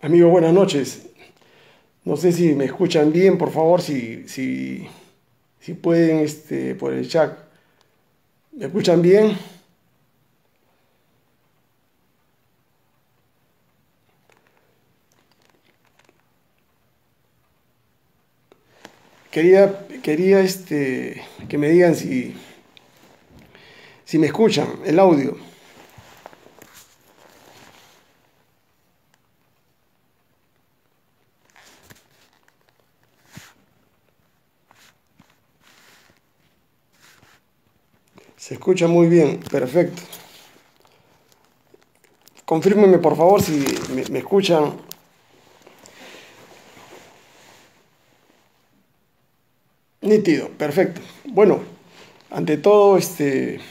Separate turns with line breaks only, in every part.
Amigo, buenas noches. No sé si me escuchan bien, por favor, si pueden, por el chat. ¿Me escuchan bien? Quería, que me digan si me escuchan el audio. Se escucha muy bien, perfecto. Confírmenme, por favor, si me escuchan. Nítido, perfecto. Bueno, ante todo, le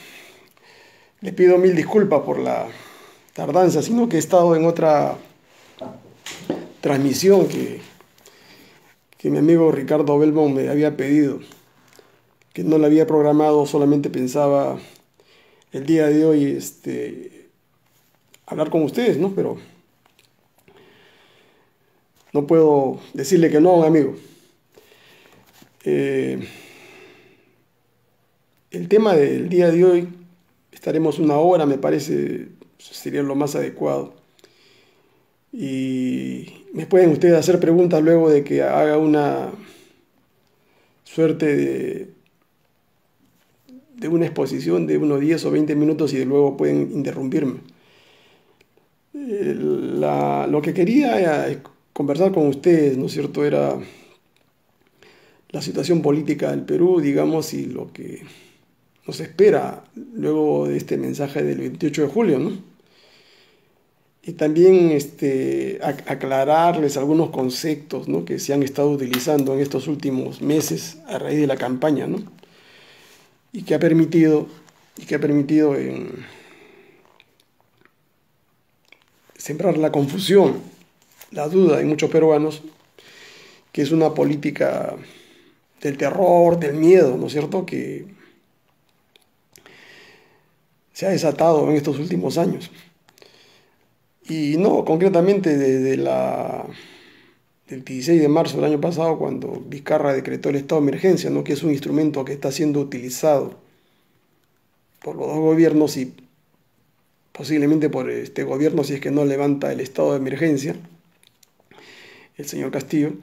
pido mil disculpas por la tardanza, sino que he estado en otra transmisión que mi amigo Ricardo Belmont me había pedido, que no la había programado, solamente pensaba el día de hoy hablar con ustedes, ¿no? Pero no puedo decirle que no a un amigo. Eh, el tema del día de hoy, estaremos una hora, me parece, sería lo más adecuado. Y me pueden ustedes hacer preguntas luego de que haga una suerte de una exposición de unos 10 o 20 minutos y luego pueden interrumpirme. Lo que quería conversar con ustedes, ¿no es cierto?, era la situación política del Perú, digamos, y lo que nos espera luego de este mensaje del 28 de julio, ¿no? Y también aclararles algunos conceptos, ¿no?, que se han estado utilizando en estos últimos meses a raíz de la campaña, ¿no? Y que ha permitido sembrar la confusión, la duda en muchos peruanos, que es una política del terror, del miedo, ¿no es cierto?, que se ha desatado en estos últimos años. Y no, concretamente del 16 de marzo del año pasado, cuando Vizcarra decretó el estado de emergencia, ¿no?, que es un instrumento que está siendo utilizado por los dos gobiernos y posiblemente por este gobierno si es que no levanta el estado de emergencia, el señor Castillo,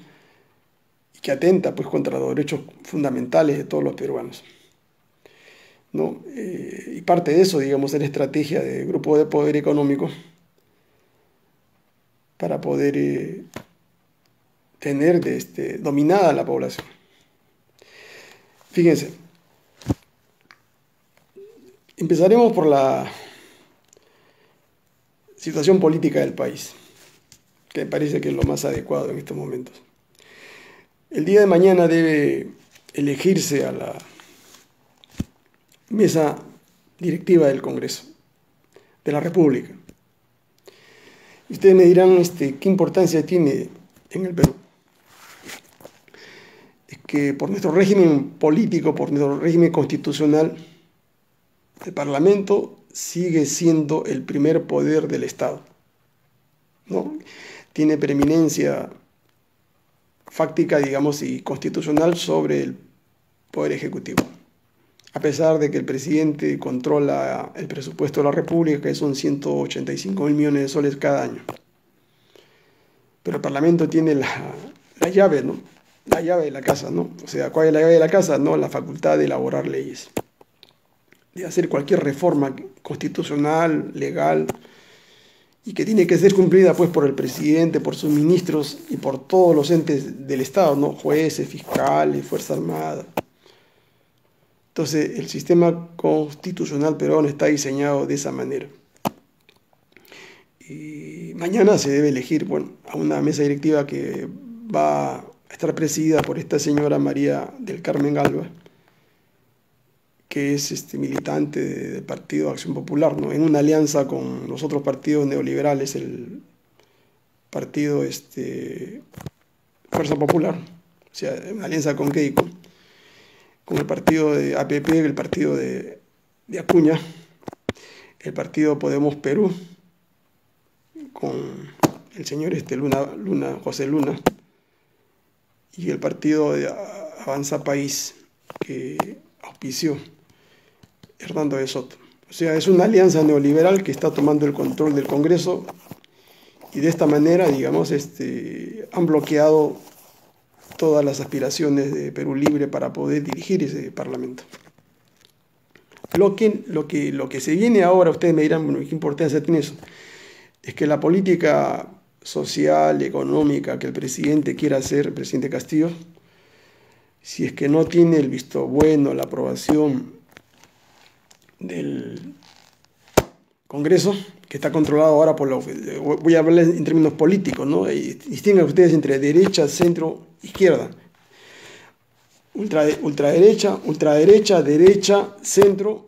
y que atenta pues contra los derechos fundamentales de todos los peruanos, ¿no? Y parte de eso, digamos, es la estrategia del grupo de poder económico para poder tener dominada la población. Fíjense, empezaremos por la situación política del país, que me parece que es lo más adecuado en estos momentos. El día de mañana debe elegirse a la mesa directiva del Congreso de la República. Y ustedes me dirán qué importancia tiene en el Perú. Es que por nuestro régimen político, por nuestro régimen constitucional, el Parlamento sigue siendo el primer poder del Estado, ¿no? Tiene preeminencia fáctica, digamos, y constitucional sobre el Poder Ejecutivo. A pesar de que el presidente controla el presupuesto de la República, que son 185.000 millones de soles cada año. Pero el Parlamento tiene la llave, ¿no? La llave de la casa, ¿no? O sea, ¿cuál es la llave de la casa? No, la facultad de elaborar leyes, de hacer cualquier reforma constitucional, legal, y que tiene que ser cumplida pues por el presidente, por sus ministros y por todos los entes del Estado, ¿no? Jueces, fiscales, Fuerza Armada. Entonces, el sistema constitucional peruano está diseñado de esa manera. Y mañana se debe elegir, bueno, a una mesa directiva que va a estar presidida por esta señora María del Carmen Galva, que es militante del Partido Acción Popular, ¿no?, en una alianza con los otros partidos neoliberales, el partido Fuerza Popular, o sea, una alianza con Keiko, con el partido de APP, el partido de Acuña, el partido Podemos Perú, con el señor José Luna, y el partido de Avanza País que auspició Hernando de Soto. O sea, es una alianza neoliberal que está tomando el control del Congreso y de esta manera, digamos, han bloqueado todas las aspiraciones de Perú Libre para poder dirigir ese Parlamento. Lo que se viene ahora, ustedes me dirán, bueno, ¿qué importancia tiene eso? Es que la política social, económica que el presidente quiera hacer, el presidente Castillo, si es que no tiene el visto bueno, la aprobación del Congreso, que está controlado ahora voy a hablar en términos políticos, ¿no? Y distingan ustedes entre derecha, centro, izquierda. Ultraderecha, derecha, centro,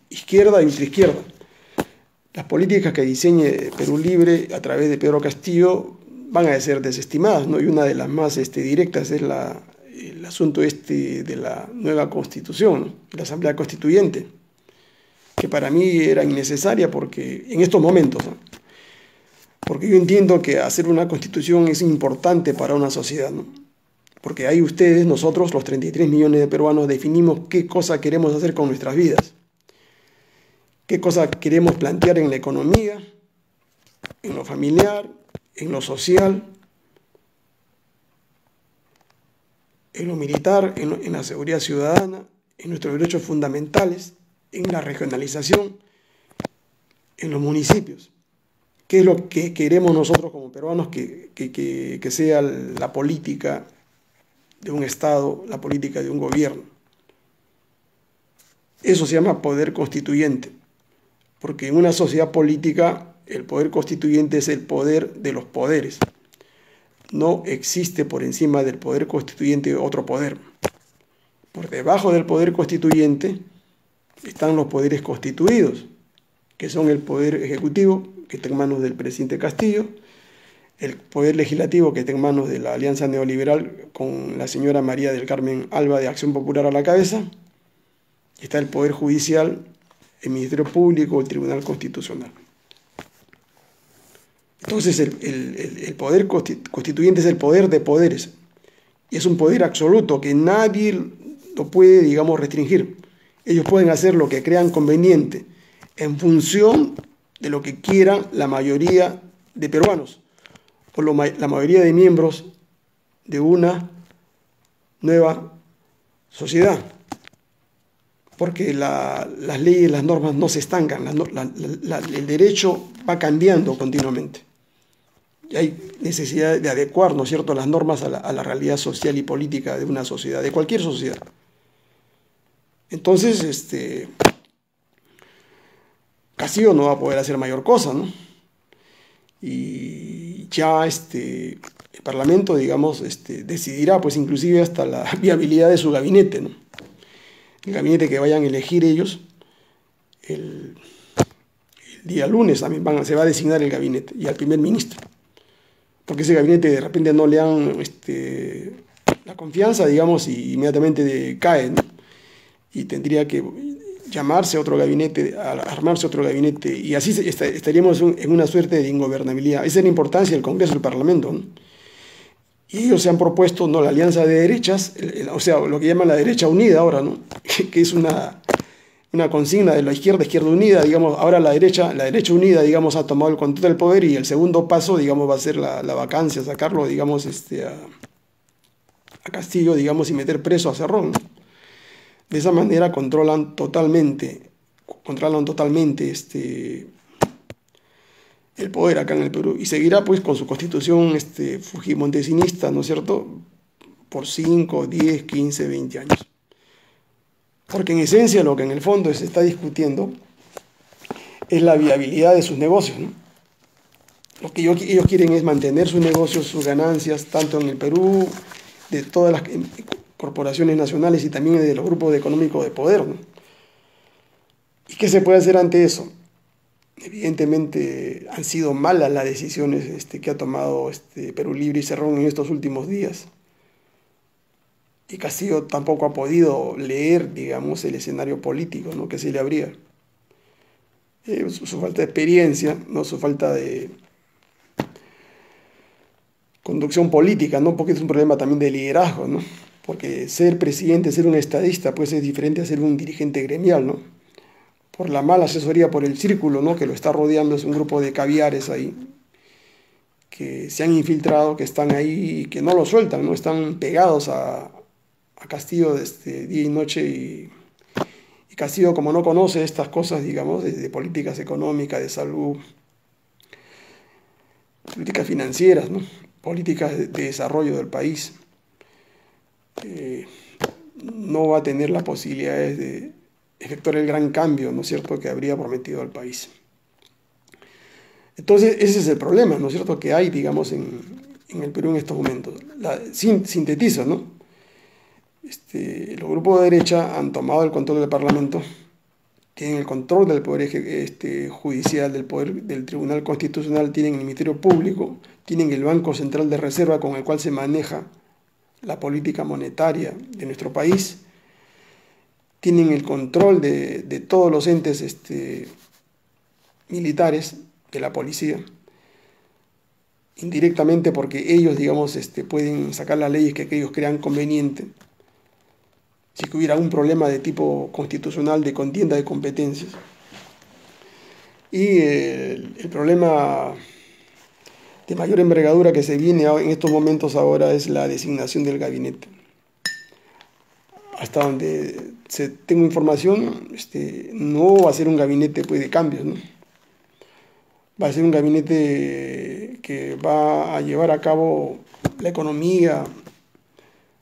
izquierda y ultraizquierda. Las políticas que diseñe Perú Libre a través de Pedro Castillo van a ser desestimadas, ¿no? Y una de las más directas es el asunto de la nueva Constitución, ¿no? La Asamblea Constituyente, que para mí era innecesaria porque en estos momentos, ¿no? Porque yo entiendo que hacer una Constitución es importante para una sociedad, ¿no? Porque ahí ustedes, nosotros, los 33 millones de peruanos, definimos qué cosa queremos hacer con nuestras vidas, qué cosa queremos plantear en la economía, en lo familiar, en lo social, en lo militar, en la seguridad ciudadana, en nuestros derechos fundamentales, en la regionalización, en los municipios. ¿Qué es lo que queremos nosotros como peruanos que sea la política de un Estado, la política de un gobierno? Eso se llama poder constituyente, porque en una sociedad política el poder constituyente es el poder de los poderes. No existe por encima del poder constituyente otro poder. Por debajo del poder constituyente están los poderes constituidos, que son el poder ejecutivo, que está en manos del presidente Castillo, el poder legislativo, que está en manos de la Alianza Neoliberal con la señora María del Carmen Alba de Acción Popular a la cabeza, y está el poder judicial, el Ministerio Público, el Tribunal Constitucional. Entonces el poder constituyente es el poder de poderes, y es un poder absoluto que nadie lo puede, digamos, restringir. Ellos pueden hacer lo que crean conveniente en función de lo que quieran la mayoría de peruanos o la mayoría de miembros de una nueva sociedad. Porque las leyes, las normas no se estancan, el derecho va cambiando continuamente. Y hay necesidad de adecuar, ¿no es cierto?, las normas a la realidad social y política de una sociedad, de cualquier sociedad. Entonces, Castillo no va a poder hacer mayor cosa, ¿no? Y ya el Parlamento, digamos, decidirá, pues inclusive hasta la viabilidad de su gabinete, ¿no? El gabinete que vayan a elegir ellos, el día lunes también se va a designar el gabinete y al primer ministro. Porque ese gabinete de repente no le dan la confianza, digamos, y inmediatamente cae, ¿no? Y tendría que llamarse otro gabinete, armarse otro gabinete, y así estaríamos en una suerte de ingobernabilidad. Esa es la importancia del Congreso y del Parlamento, ¿no? Y ellos se han propuesto, ¿no?, la alianza de derechas, o sea, lo que llaman la derecha unida ahora, ¿no? Que es una consigna de la izquierda unida, digamos. Ahora la derecha unida, digamos, ha tomado el control del poder, y el segundo paso, digamos, va a ser la vacancia, sacarlo, digamos, a Castillo, digamos, y meter preso a Cerrón, ¿no? De esa manera controlan totalmente el poder acá en el Perú, y seguirá pues con su constitución fujimontesinista, ¿no es cierto?, por 5, 10, 15, 20 años. Porque en esencia lo que en el fondo se está discutiendo es la viabilidad de sus negocios, ¿no? Lo que ellos quieren es mantener sus negocios, sus ganancias, tanto en el Perú, de todas las corporaciones nacionales y también de los grupos económicos de poder, ¿no? ¿Y qué se puede hacer ante eso? Evidentemente han sido malas las decisiones que ha tomado Perú Libre y Cerrón en estos últimos días. Y Castillo tampoco ha podido leer, digamos, el escenario político, ¿no?, que se le abría. Su falta de experiencia, ¿no?, su falta de conducción política, ¿no? Porque es un problema también de liderazgo, ¿no? Porque ser presidente, ser un estadista, pues es diferente a ser un dirigente gremial, ¿no? Por la mala asesoría, por el círculo, ¿no? Que lo está rodeando, es un grupo de caviares ahí, que se han infiltrado, que están ahí y que no lo sueltan, ¿no? Están pegados a Castillo día y noche y Castillo, como no conoce estas cosas, digamos, de políticas económicas, de salud, políticas financieras, ¿no? Políticas de desarrollo del país, eh, no va a tener las posibilidades de efectuar el gran cambio, ¿no es cierto?, que habría prometido al país. Entonces, ese es el problema, ¿no es cierto?, que hay, digamos, en el Perú en estos momentos. Sintetizo, ¿no? Los grupos de derecha han tomado el control del Parlamento, tienen el control del Poder Judicial, del Poder del Tribunal Constitucional, tienen el Ministerio Público, tienen el Banco Central de Reserva con el cual se maneja la política monetaria de nuestro país, tienen el control de todos los entes militares, de la policía, indirectamente porque ellos, digamos, pueden sacar las leyes que ellos crean conveniente. Si hubiera un problema de tipo constitucional de contienda de competencias. Y el problema de mayor envergadura que se viene en estos momentos ahora es la designación del gabinete. Hasta donde tengo información, no va a ser un gabinete, pues, de cambios, ¿no? Va a ser un gabinete que va a llevar a cabo la economía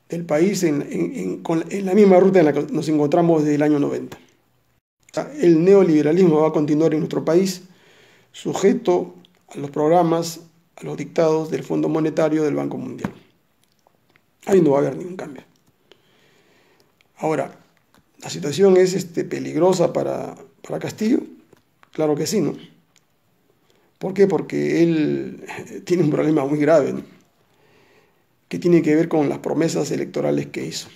del país en la misma ruta en la que nos encontramos desde el año 90. O sea, el neoliberalismo va a continuar en nuestro país sujeto a los programas, a los dictados del Fondo Monetario del Banco Mundial. Ahí no va a haber ningún cambio. Ahora, ¿la situación es peligrosa para Castillo? Claro que sí, ¿no? ¿Por qué? Porque él tiene un problema muy grave, ¿no?, que tiene que ver con las promesas electorales que hizo.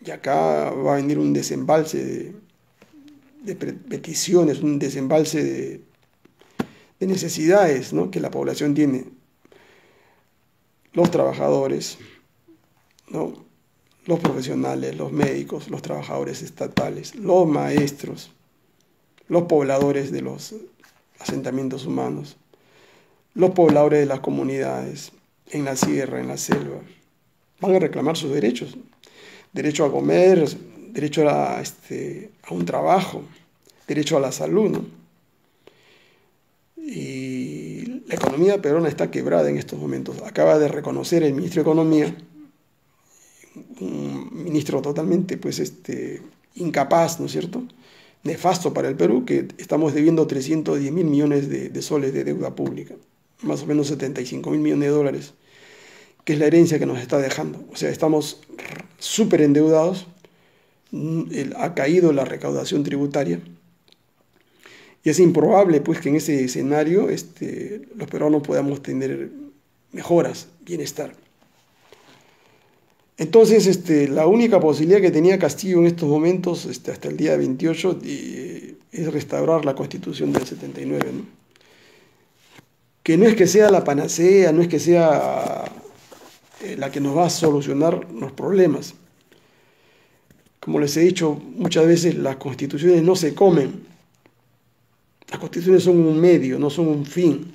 Y acá va a venir un desembalse de peticiones, un desembalse de necesidades, ¿no?, que la población tiene. Los trabajadores, ¿no?, los profesionales, los médicos, los trabajadores estatales, los maestros, los pobladores de los asentamientos humanos, los pobladores de las comunidades, en la sierra, en la selva, van a reclamar sus derechos. Derecho a comer, derecho a un trabajo, derecho a la salud, ¿no? Y la economía peruana está quebrada en estos momentos. Acaba de reconocer el ministro de Economía, un ministro totalmente, pues, incapaz, ¿no es cierto?, nefasto para el Perú, que estamos debiendo 310.000 millones de soles de deuda pública, más o menos 75.000 millones de dólares, que es la herencia que nos está dejando. O sea, estamos súper endeudados, ha caído la recaudación tributaria, y es improbable, pues, que en ese escenario los peruanos podamos tener mejoras, bienestar. Entonces, la única posibilidad que tenía Castillo en estos momentos, hasta el día 28, es restaurar la Constitución del 79, ¿no? Que no es que sea la panacea, no es que sea la que nos va a solucionar los problemas. Como les he dicho muchas veces, las constituciones no se comen. Las constituciones son un medio, no son un fin,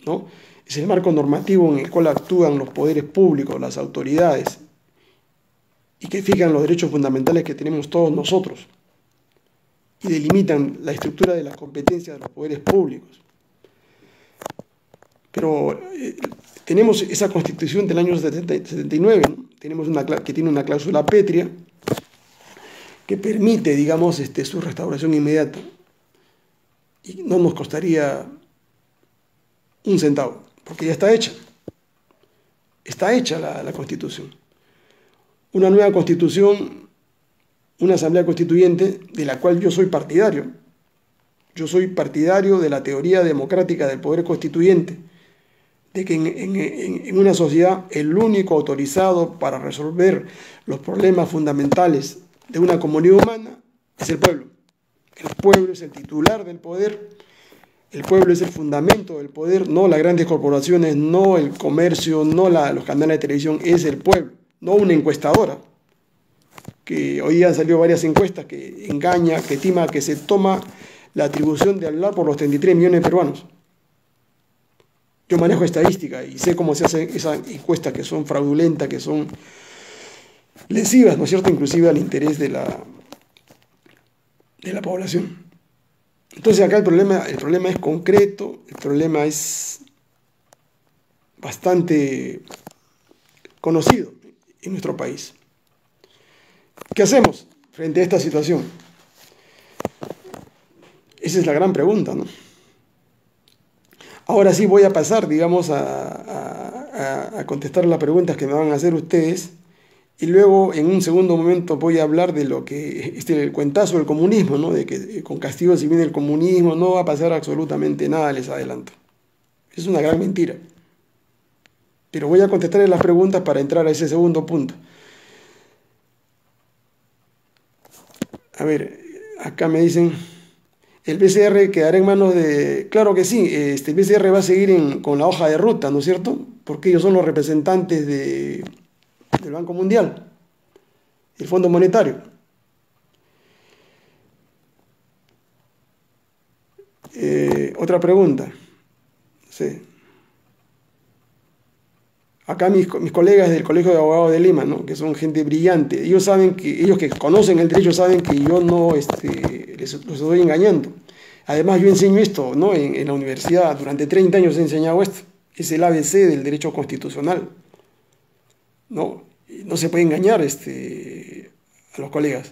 ¿no? Es el marco normativo en el cual actúan los poderes públicos, las autoridades, y que fijan los derechos fundamentales que tenemos todos nosotros, y delimitan la estructura de las competencias de los poderes públicos. Pero tenemos esa Constitución del año 79, ¿no? Tenemos que tiene una cláusula pétrea que permite, digamos, su restauración inmediata, y no nos costaría un centavo, porque ya está hecha. Está hecha la Constitución. Una nueva Constitución, una Asamblea Constituyente de la cual yo soy partidario. Yo soy partidario de la teoría democrática del poder constituyente, de que en una sociedad el único autorizado para resolver los problemas fundamentales de una comunidad humana es el pueblo. El pueblo es el titular del poder, El pueblo es el fundamento del poder, no las grandes corporaciones, no el comercio, no los canales de televisión, es el pueblo, no una encuestadora. Que hoy han salido varias encuestas que engaña, que tima, que se toma la atribución de hablar por los 33 millones de peruanos. Yo manejo estadística y sé cómo se hacen esas encuestas que son fraudulentas, que son lesivas, ¿no es cierto?, inclusive al interés de la población. Entonces acá el problema es concreto, el problema es bastante conocido en nuestro país. ¿Qué hacemos frente a esta situación? Esa es la gran pregunta, ¿no? Ahora sí voy a pasar, digamos, a contestar las preguntas que me van a hacer ustedes, y luego en un segundo momento voy a hablar de lo que el cuentazo del comunismo, ¿no? De que con castigo si viene el comunismo no va a pasar absolutamente nada, les adelanto. Es una gran mentira. Pero voy a contestar las preguntas para entrar a ese segundo punto. A ver, acá me dicen, el BCR quedará en manos de... Claro que sí, el BCR va a seguir con la hoja de ruta, ¿no es cierto? Porque ellos son los representantes del Banco Mundial, el Fondo Monetario. Otra pregunta. Sí. Acá mis colegas del Colegio de Abogados de Lima, ¿no?, que son gente brillante, ellos que conocen el derecho saben que yo no los estoy engañando. Además yo enseño esto, ¿no?, en la universidad, durante 30 años he enseñado esto. Es el ABC del derecho constitucional. No se puede engañar a los colegas.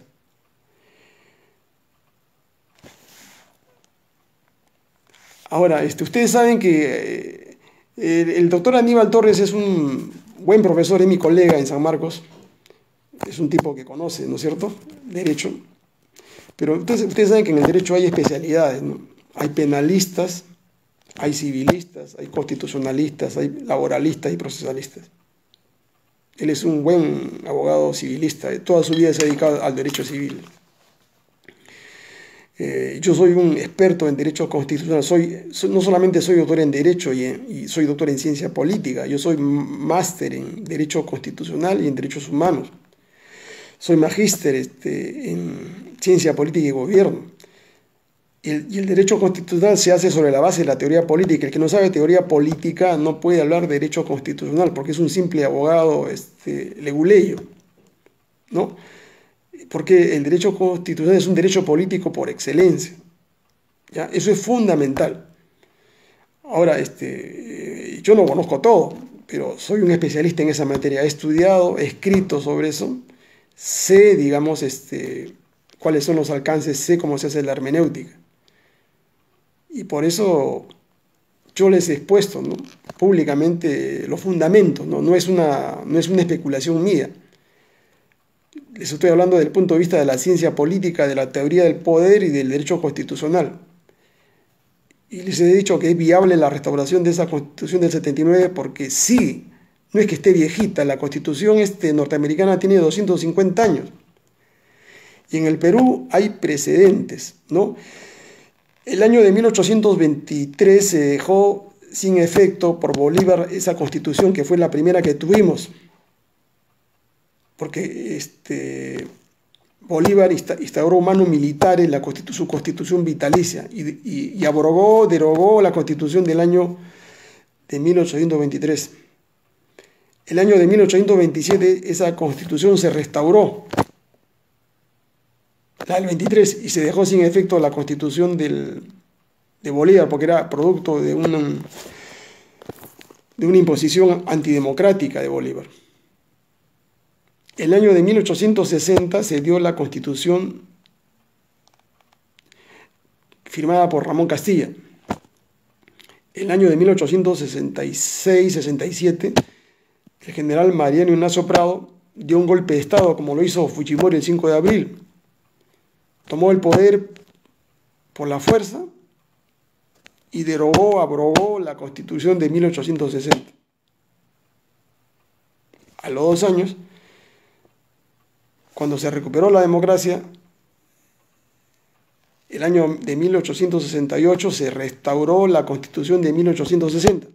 Ahora, ustedes saben que el doctor Aníbal Torres es un buen profesor, es mi colega en San Marcos, es un tipo que conoce, ¿no es cierto?, derecho, pero ustedes saben que en el derecho hay especialidades, ¿no? Hay penalistas, hay civilistas, hay constitucionalistas, hay laboralistas y procesalistas. Él es un buen abogado civilista, toda su vida se ha dedicado al derecho civil. Yo soy un experto en derecho constitucional, no solamente soy doctor en derecho y soy doctor en ciencia política, yo soy máster en derecho constitucional y en derechos humanos. Soy magíster en ciencia política y gobierno. Y el derecho constitucional se hace sobre la base de la teoría política. El que no sabe teoría política no puede hablar de derecho constitucional porque es un simple abogado leguleyo, ¿no? Porque el derecho constitucional es un derecho político por excelencia, ¿ya? Eso es fundamental. Ahora, yo no conozco todo, pero soy un especialista en esa materia. He estudiado, he escrito sobre eso, sé, digamos, cuáles son los alcances, sé cómo se hace la hermenéutica. Y por eso yo les he expuesto, ¿no?, públicamente los fundamentos, ¿no? No es una especulación mía. Les estoy hablando desde el punto de vista de la ciencia política, de la teoría del poder y del derecho constitucional. Y les he dicho que es viable la restauración de esa Constitución del 79 porque sí, no es que esté viejita, la Constitución norteamericana tiene 250 años. Y en el Perú hay precedentes, ¿no? El año de 1823 se dejó sin efecto por Bolívar esa Constitución que fue la primera que tuvimos. Porque Bolívar instauró mano militar en su constitución vitalicia y derogó la constitución del año de 1823. El año de 1827 esa constitución se restauró, la del 23, y se dejó sin efecto la constitución de Bolívar porque era producto de una imposición antidemocrática de Bolívar. El año de 1860 se dio la Constitución firmada por Ramón Castilla. El año de 1866-67, el general Mariano Ignacio Prado dio un golpe de Estado, como lo hizo Fujimori el 5 de abril. Tomó el poder por la fuerza y abrogó la Constitución de 1860. A los 2 años, cuando se recuperó la democracia, el año de 1868 se restauró la Constitución de 1860.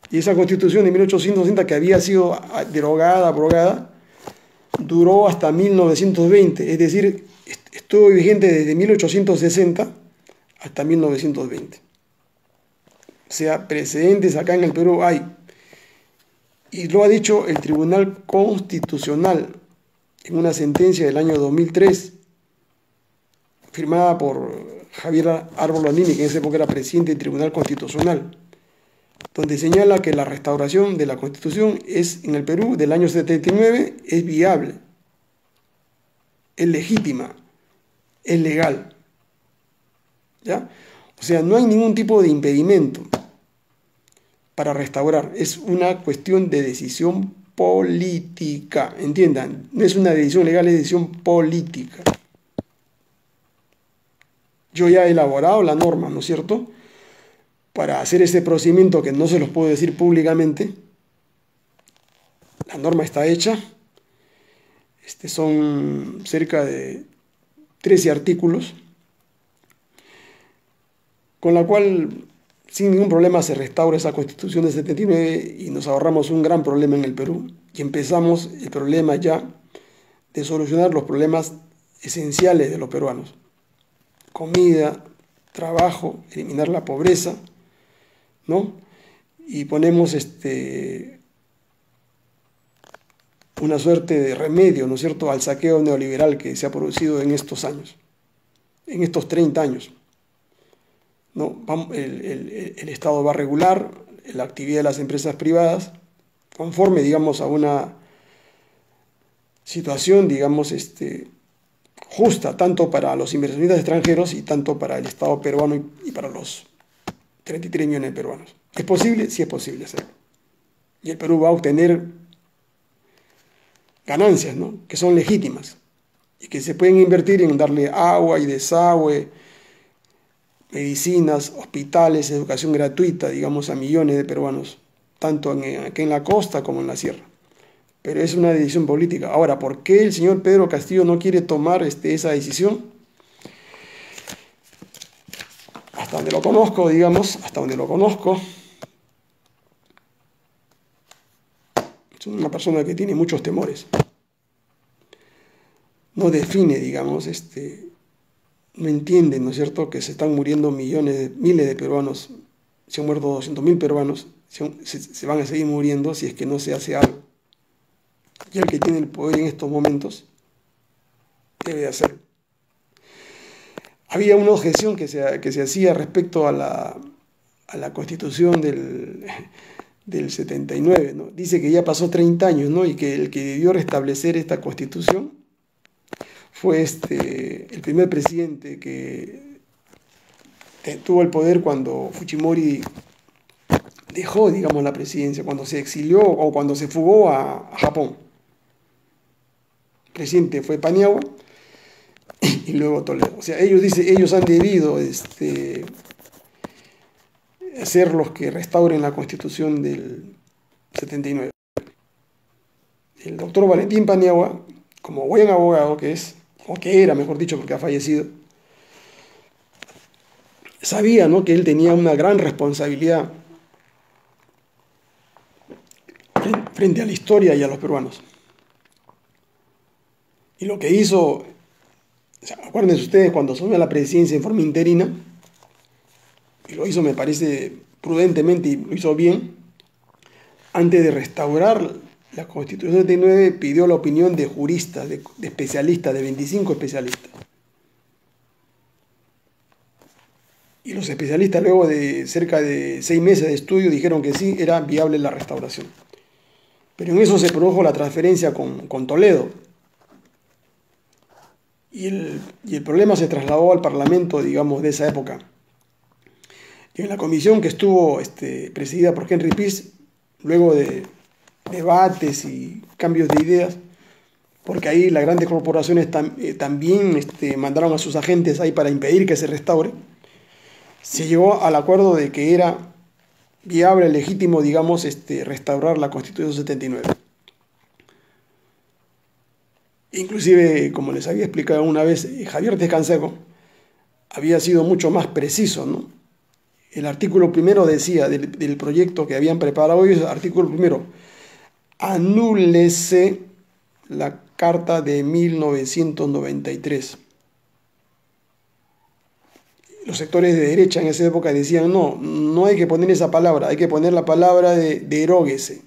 Y esa Constitución de 1860, que había sido derogada, abrogada, duró hasta 1920, es decir, estuvo vigente desde 1860 hasta 1920. O sea, precedentes acá en el Perú hay. Y lo ha dicho el Tribunal Constitucional en una sentencia del año 2003, firmada por Javier Árbol Landini, que en esa época era presidente del Tribunal Constitucional, donde señala que la restauración de la Constitución en el Perú del año 79 es viable, es legítima, es legal. ¿Ya? O sea, no hay ningún tipo de impedimento para restaurar. Es una cuestión de decisión política, entiendan, no es una decisión legal, es decisión política. Yo ya he elaborado la norma, ¿no es cierto?, para hacer ese procedimiento que no se los puedo decir públicamente. La norma está hecha. Son cerca de 13 artículos, con la cual sin ningún problema se restaura esa Constitución de 79 y nos ahorramos un gran problema en el Perú. Y empezamos el problema ya de solucionar los problemas esenciales de los peruanos. Comida, trabajo, eliminar la pobreza, ¿no? Y ponemos una suerte de remedio, ¿no es cierto?, al saqueo neoliberal que se ha producido en estos años, en estos 30 años. ¿No? El Estado va a regular la actividad de las empresas privadas conforme, digamos, a una situación, digamos, justa, tanto para los inversionistas extranjeros y tanto para el Estado peruano y para los 33 millones de peruanos. ¿Es posible? Sí es posible hacerlo. Y el Perú va a obtener ganancias, ¿no?, que son legítimas y que se pueden invertir en darle agua y desagüe, medicinas, hospitales, educación gratuita, digamos, a millones de peruanos, tanto aquí en la costa como en la sierra. Pero es una decisión política. Ahora, ¿por qué el señor Pedro Castillo no quiere tomar esa decisión? Hasta donde lo conozco, digamos, es una persona que tiene muchos temores. No define, digamos, no entienden, ¿no es cierto?, que se están muriendo miles de peruanos, se han muerto 200.000 peruanos, se van a seguir muriendo si es que no se hace algo. Y el que tiene el poder en estos momentos debe hacerlo. Había una objeción que se hacía respecto a la Constitución del 79, ¿no? Dice que ya pasó 30 años, ¿no?, y que el que debió restablecer esta Constitución fue el primer presidente que tuvo el poder cuando Fujimori dejó, digamos, la presidencia, cuando se exilió o cuando se fugó a Japón. El presidente fue Paniagua y luego Toledo. O sea, ellos han debido ser los que restauren la Constitución del 79. El doctor Valentín Paniagua, como buen abogado que es, o que era, mejor dicho, porque ha fallecido, sabía, ¿no?, que él tenía una gran responsabilidad frente a la historia y a los peruanos. Y lo que hizo, o sea, acuérdense ustedes, cuando asumió la presidencia en forma interina, y lo hizo, me parece, prudentemente y lo hizo bien, antes de restaurar la Constitución 79, pidió la opinión de juristas, de especialistas, de 25 especialistas. Y los especialistas, luego de cerca de 6 meses de estudio, dijeron que sí, era viable la restauración. Pero en eso se produjo la transferencia con Toledo. Y el problema se trasladó al Parlamento, digamos, de esa época. Y en la comisión que estuvo presidida por Henry Peirce, luego de debates y cambios de ideas, porque ahí las grandes corporaciones también mandaron a sus agentes ahí para impedir que se restaure, se llegó al acuerdo de que era viable, legítimo, digamos, restaurar la Constitución 79. Inclusive, como les había explicado una vez, Javier Tezcanseco, había sido mucho más preciso, ¿no? El artículo primero decía del proyecto que habían preparado ellos, artículo primero, anúlese la Carta de 1993. Los sectores de derecha en esa época decían, no, no hay que poner esa palabra, hay que poner la palabra de deróguese.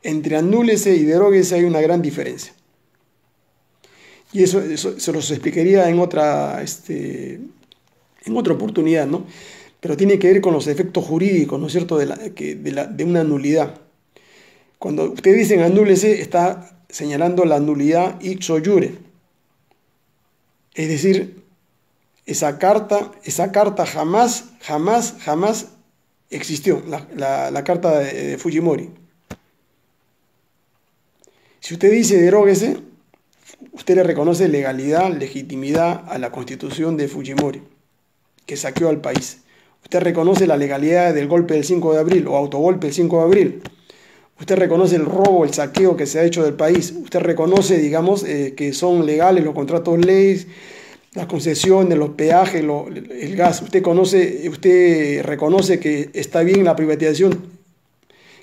Entre anúlese y deróguese hay una gran diferencia. Y eso se los explicaría en otra oportunidad, ¿no? Pero tiene que ver con los efectos jurídicos, ¿no es cierto?, de una nulidad. Cuando ustedes dicen anúlese, está señalando la nulidad ipso iure. Es decir, esa carta jamás existió, la carta de Fujimori. Si usted dice deróguese, usted le reconoce legalidad, legitimidad a la constitución de Fujimori, que saqueó al país. Usted reconoce la legalidad del golpe del 5 de abril o autogolpe del 5 de abril. Usted reconoce el robo, el saqueo que se ha hecho del país. Usted reconoce, digamos, que son legales los contratos leyes, las concesiones, los peajes, el gas. Usted reconoce que está bien la privatización,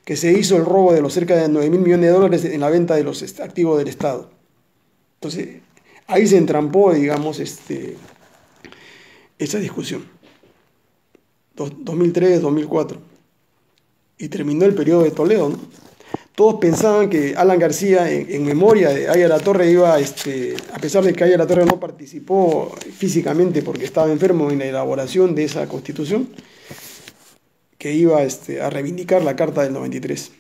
que se hizo el robo de los cerca de 9.000 millones de dólares en la venta de los activos del Estado. Entonces, ahí se entrampó, digamos, esa discusión. 2003, 2004. Y terminó el periodo de Toledo, ¿no? Todos pensaban que Alan García, en memoria de Aya la Torre, iba, a pesar de que Aya la Torre no participó físicamente porque estaba enfermo en la elaboración de esa constitución, que iba a reivindicar la Carta del 93.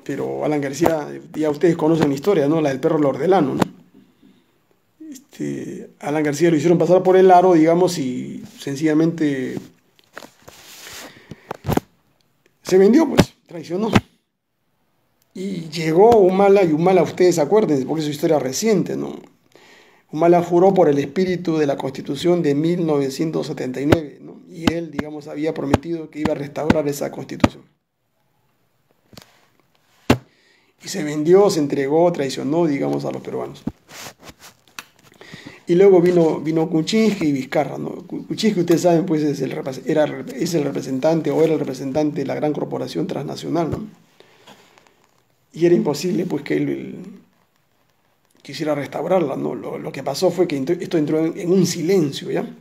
Pero Alan García, ya ustedes conocen la historia, ¿no? La del perro Lordelano, ¿no? Alan García lo hicieron pasar por el aro, digamos, y sencillamente se vendió, pues, traicionó. Y llegó Humala, y Humala, ustedes acuérdense, porque es su historia reciente, ¿no? Humala juró por el espíritu de la Constitución de 1979, ¿no? Y él, digamos, había prometido que iba a restaurar esa Constitución. Y se vendió, se entregó, traicionó, digamos, a los peruanos. Y luego vino Kuczynski y Vizcarra, ¿no? Kuczynski, ustedes saben, pues es el representante, o era el representante de la gran corporación transnacional, ¿no? Y era imposible, pues, que él quisiera restaurarla, ¿no? Lo que pasó fue que esto entró en un silencio, ¿ya?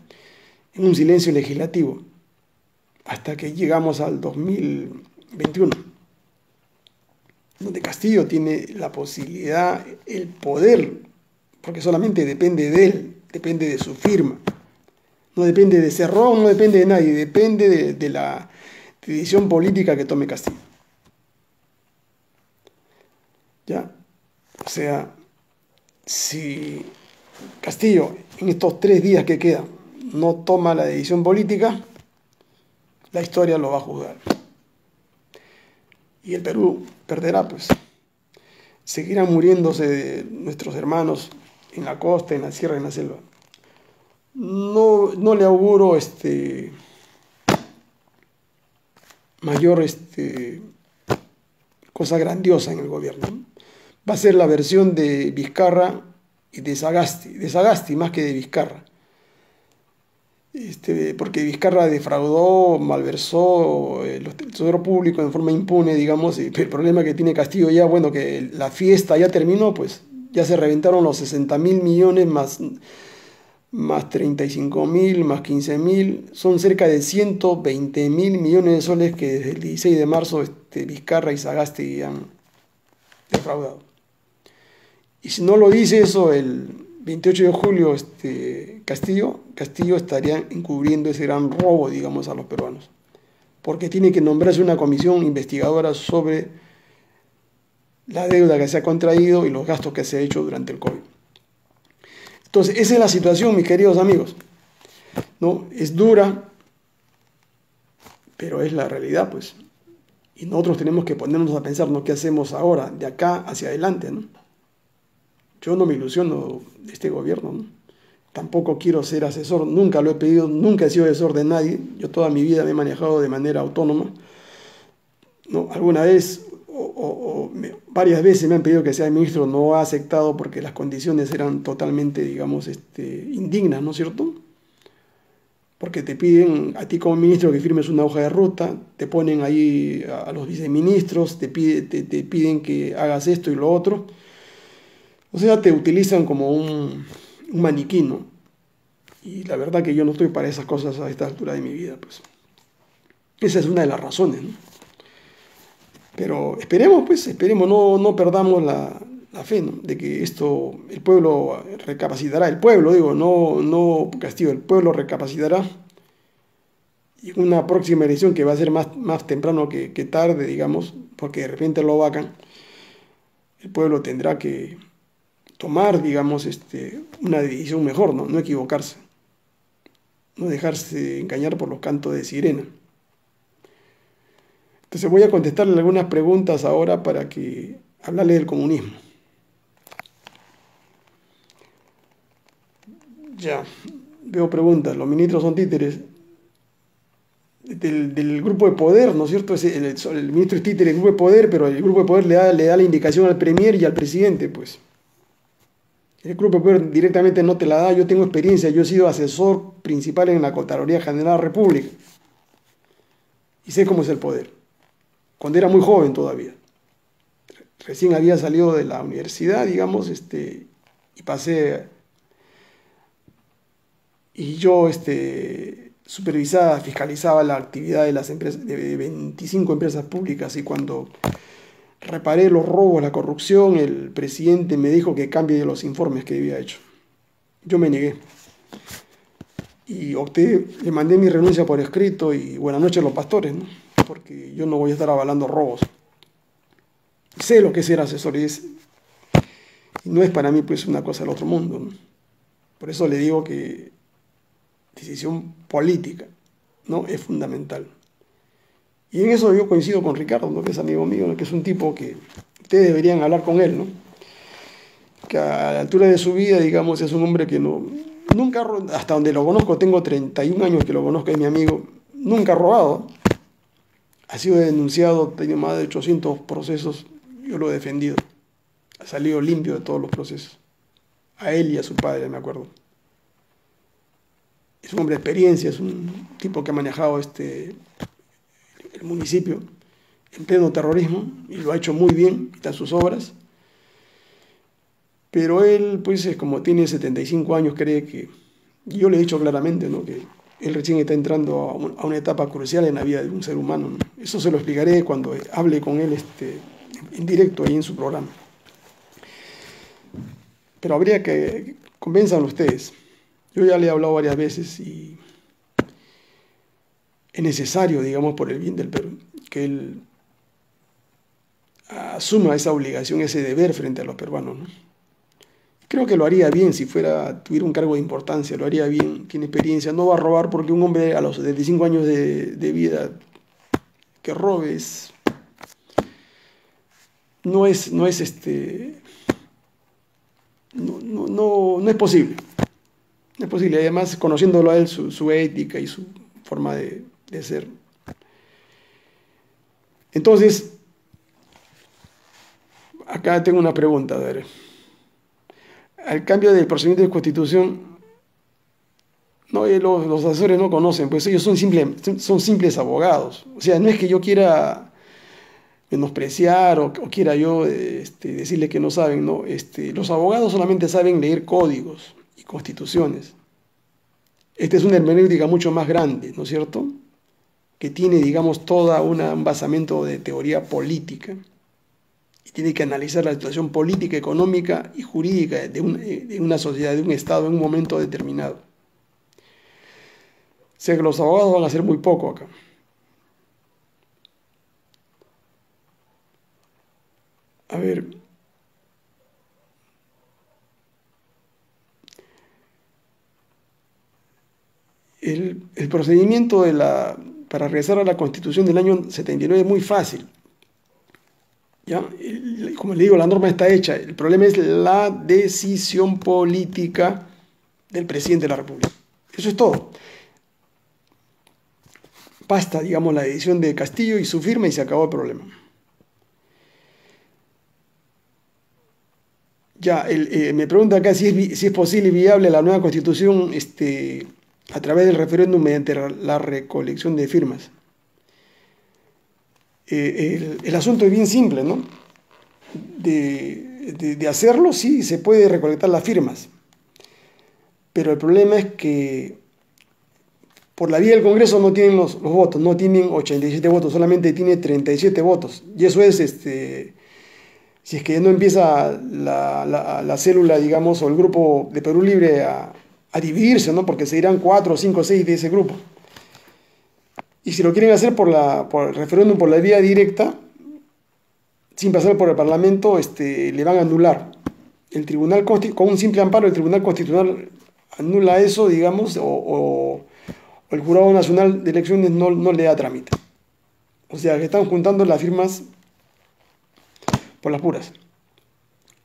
En un silencio legislativo, hasta que llegamos al 2021, donde Castillo tiene la posibilidad, el poder, porque solamente depende de él, depende de su firma. No depende de Cerrón, no depende de nadie, depende de la decisión política que tome Castillo. ¿Ya? O sea, si Castillo en estos 3 días que quedan no toma la decisión política, la historia lo va a juzgar. Y el Perú perderá, pues. Seguirán muriéndose de nuestros hermanos en la costa, en la sierra, en la selva. No le auguro mayor cosa grandiosa en el gobierno. Va a ser la versión de Vizcarra y de Sagasti más que de Vizcarra. Porque Vizcarra defraudó, malversó el tesoro público en forma impune, digamos, y el problema que tiene Castillo ya, bueno, que la fiesta ya terminó, pues ya se reventaron los 60.000 millones más 35.000, más 15.000, son cerca de 120.000 millones de soles que desde el 16 de marzo Vizcarra y Sagasti han defraudado. Y si no lo dice eso el 28 de julio Castillo estaría encubriendo ese gran robo, digamos, a los peruanos, porque tiene que nombrarse una comisión investigadora sobre la deuda que se ha contraído y los gastos que se ha hecho durante el COVID. Entonces, esa es la situación, mis queridos amigos, ¿no? Es dura, pero es la realidad, pues. Y nosotros tenemos que ponernos a pensar, ¿no? ¿Qué hacemos ahora, de acá hacia adelante, ¿no? Yo no me ilusiono de este gobierno, ¿no? Tampoco quiero ser asesor, nunca lo he pedido, nunca he sido asesor de nadie. Yo toda mi vida me he manejado de manera autónoma, ¿no? Alguna vez varias veces me han pedido que sea ministro, no ha aceptado porque las condiciones eran totalmente, digamos, indignas, ¿no es cierto? Porque te piden a ti como ministro que firmes una hoja de ruta, te ponen ahí a los viceministros, te piden que hagas esto y lo otro. O sea, te utilizan como un maniquí, ¿no? Y la verdad que yo no estoy para esas cosas a esta altura de mi vida, pues. Esa es una de las razones, ¿no? Pero esperemos, pues, esperemos, no perdamos la fe, ¿no? De que esto, el pueblo recapacitará, el pueblo, digo, no Castillo, el pueblo recapacitará. Y una próxima elección que va a ser más temprano que tarde, digamos, porque de repente lo vacan, el pueblo tendrá que tomar, digamos, una decisión mejor, ¿no? No equivocarse, no dejarse engañar por los cantos de sirena. Entonces voy a contestarle algunas preguntas ahora para que hablarle del comunismo. Ya, veo preguntas. Los ministros son títeres del grupo de poder, ¿no es cierto? El ministro es títere del grupo de poder, pero el grupo de poder le da la indicación al premier y al presidente, pues. El grupo de poder directamente no te la da. Yo tengo experiencia, yo he sido asesor principal en la Contraloría General de la República y sé cómo es el poder. Cuando era muy joven todavía. Recién había salido de la universidad, digamos, y pasé, y yo supervisaba, fiscalizaba la actividad de las empresas, de 25 empresas públicas, y cuando reparé los robos, la corrupción, el presidente me dijo que cambie los informes que había hecho. Yo me negué. Y opté, le mandé mi renuncia por escrito y buenas noches a los pastores, ¿no? Porque yo no voy a estar avalando robos. Sé lo que es ser asesor y no es para mí pues una cosa del otro mundo, ¿no? Por eso le digo que decisión política, ¿no? Es fundamental. Y en eso yo coincido con Ricardo, ¿no? Que es amigo mío, ¿no? Que es un tipo que ustedes deberían hablar con él, ¿no? Que a la altura de su vida, digamos, es un hombre que nunca, hasta donde lo conozco, tengo 31 años que lo conozco, es mi amigo, nunca ha robado. Ha sido denunciado, tiene más de 800 procesos, yo lo he defendido. Ha salido limpio de todos los procesos. A él y a su padre, me acuerdo. Es un hombre de experiencia, es un tipo que ha manejado el municipio en pleno terrorismo y lo ha hecho muy bien, están sus obras. Pero él, pues, como tiene 75 años, cree que, y yo le he dicho claramente, ¿no? Que él recién está entrando a una etapa crucial en la vida de un ser humano, ¿no? Eso se lo explicaré cuando hable con él en directo ahí en su programa. Pero habría que convenzan ustedes. Yo ya le he hablado varias veces y es necesario, digamos, por el bien del Perú, que él asuma esa obligación, ese deber frente a los peruanos, ¿no? Creo que lo haría bien si tuviera un cargo de importancia, lo haría bien, tiene experiencia, no va a robar porque un hombre a los 75 años de vida que robe no es posible. No es posible, además conociéndolo a él, su ética y su forma de ser. Entonces, acá tengo una pregunta, a ver. Al cambio del procedimiento de constitución, no, los asesores no conocen, pues ellos son simples abogados. O sea, no es que yo quiera menospreciar o quiera yo decirle que no saben, no. Los abogados solamente saben leer códigos y constituciones. Esta es una hermenéutica mucho más grande, ¿no es cierto? Que tiene, digamos, un basamento de teoría política. Y tiene que analizar la situación política, económica y jurídica de una sociedad, de un Estado en un momento determinado. O sea que los abogados van a hacer muy poco acá. A ver. El procedimiento para regresar a la Constitución del año 79 es muy fácil. ¿Ya? Como le digo, la norma está hecha. El problema es la decisión política del presidente de la República. Eso es todo. Basta, digamos, la decisión de Castillo y su firma y se acabó el problema. Ya, me pregunta acá si es posible y viable la nueva constitución a través del referéndum mediante la recolección de firmas. El asunto es bien simple, ¿no? De hacerlo, sí, se puede recolectar las firmas, pero el problema es que por la vía del Congreso no tienen los votos, no tienen 87 votos, solamente tiene 37 votos. Y eso es, si es que no empieza la célula, digamos, o el grupo de Perú Libre a dividirse, ¿no? Porque se irán 4, 5, 6 de ese grupo. Y si lo quieren hacer por el referéndum, por la vía directa, sin pasar por el Parlamento, le van a anular. El tribunal, con un simple amparo, el Tribunal Constitucional anula eso, digamos, o el Jurado Nacional de Elecciones no le da trámite. O sea, que están juntando las firmas por las puras.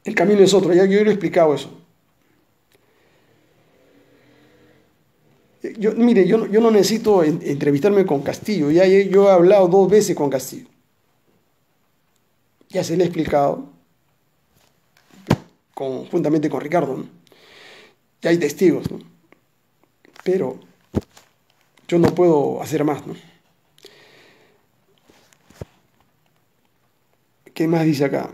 El camino es otro, ya yo lo he explicado eso. Mire, yo no necesito entrevistarme con Castillo, yo he hablado 2 veces con Castillo. Ya se le he explicado, juntamente con Ricardo, ¿no? Ya hay testigos, ¿no? Pero yo no puedo hacer más, ¿no? ¿Qué más dice acá?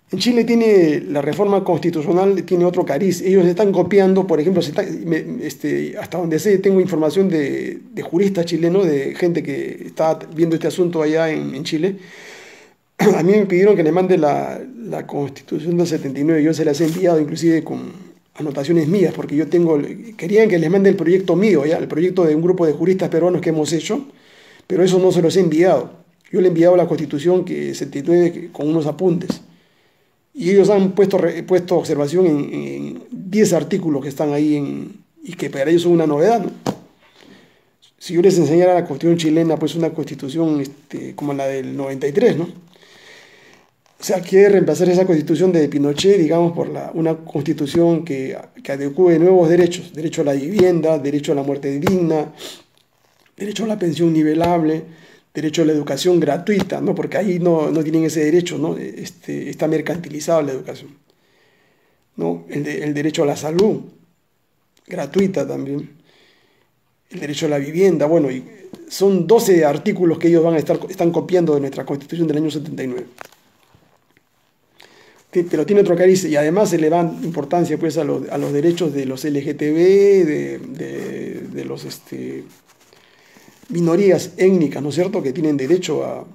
En Chile tiene la reforma constitucional, tiene otro cariz. Ellos están copiando, por ejemplo, hasta donde sé, tengo información de juristas chilenos, de gente que está viendo este asunto allá en Chile. A mí me pidieron que le mande la Constitución del 79, yo se las he enviado inclusive con anotaciones mías, porque querían que les mande el proyecto mío, ¿ya? El proyecto de un grupo de juristas peruanos que hemos hecho, pero eso no se los he enviado. Yo le he enviado la Constitución 79 con unos apuntes. Y ellos han puesto observación en 10 artículos que están ahí y que para ellos son una novedad, ¿no? Si yo les enseñara la Constitución chilena, pues una Constitución como la del 93, ¿no? O sea, quiere reemplazar esa Constitución de Pinochet, digamos, por una Constitución que adecue nuevos derechos. Derecho a la vivienda, derecho a la muerte digna, derecho a la pensión nivelable, derecho a la educación gratuita, ¿no? Porque ahí no tienen ese derecho, ¿no? Está mercantilizada la educación, ¿no? El derecho a la salud, gratuita también. El derecho a la vivienda, bueno, y son 12 artículos que ellos están copiando de nuestra Constitución del año 79. Pero tiene otro cariz y además se le da importancia pues, a los derechos de los LGTB, de los minorías étnicas, ¿no es cierto?, que tienen derecho a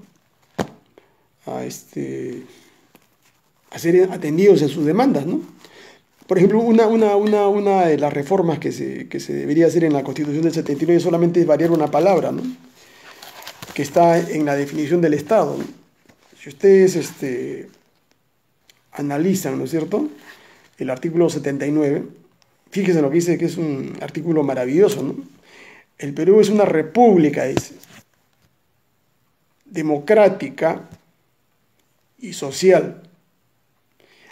ser atendidos en sus demandas, ¿no? Por ejemplo, una de las reformas que se debería hacer en la Constitución del 79 solamente es variar una palabra, ¿no? Que está en la definición del Estado, ¿no? Si ustedes analizan, ¿no es cierto?, el artículo 79, fíjense lo que dice, que es un artículo maravilloso, ¿no? El Perú es una república, dice, democrática y social.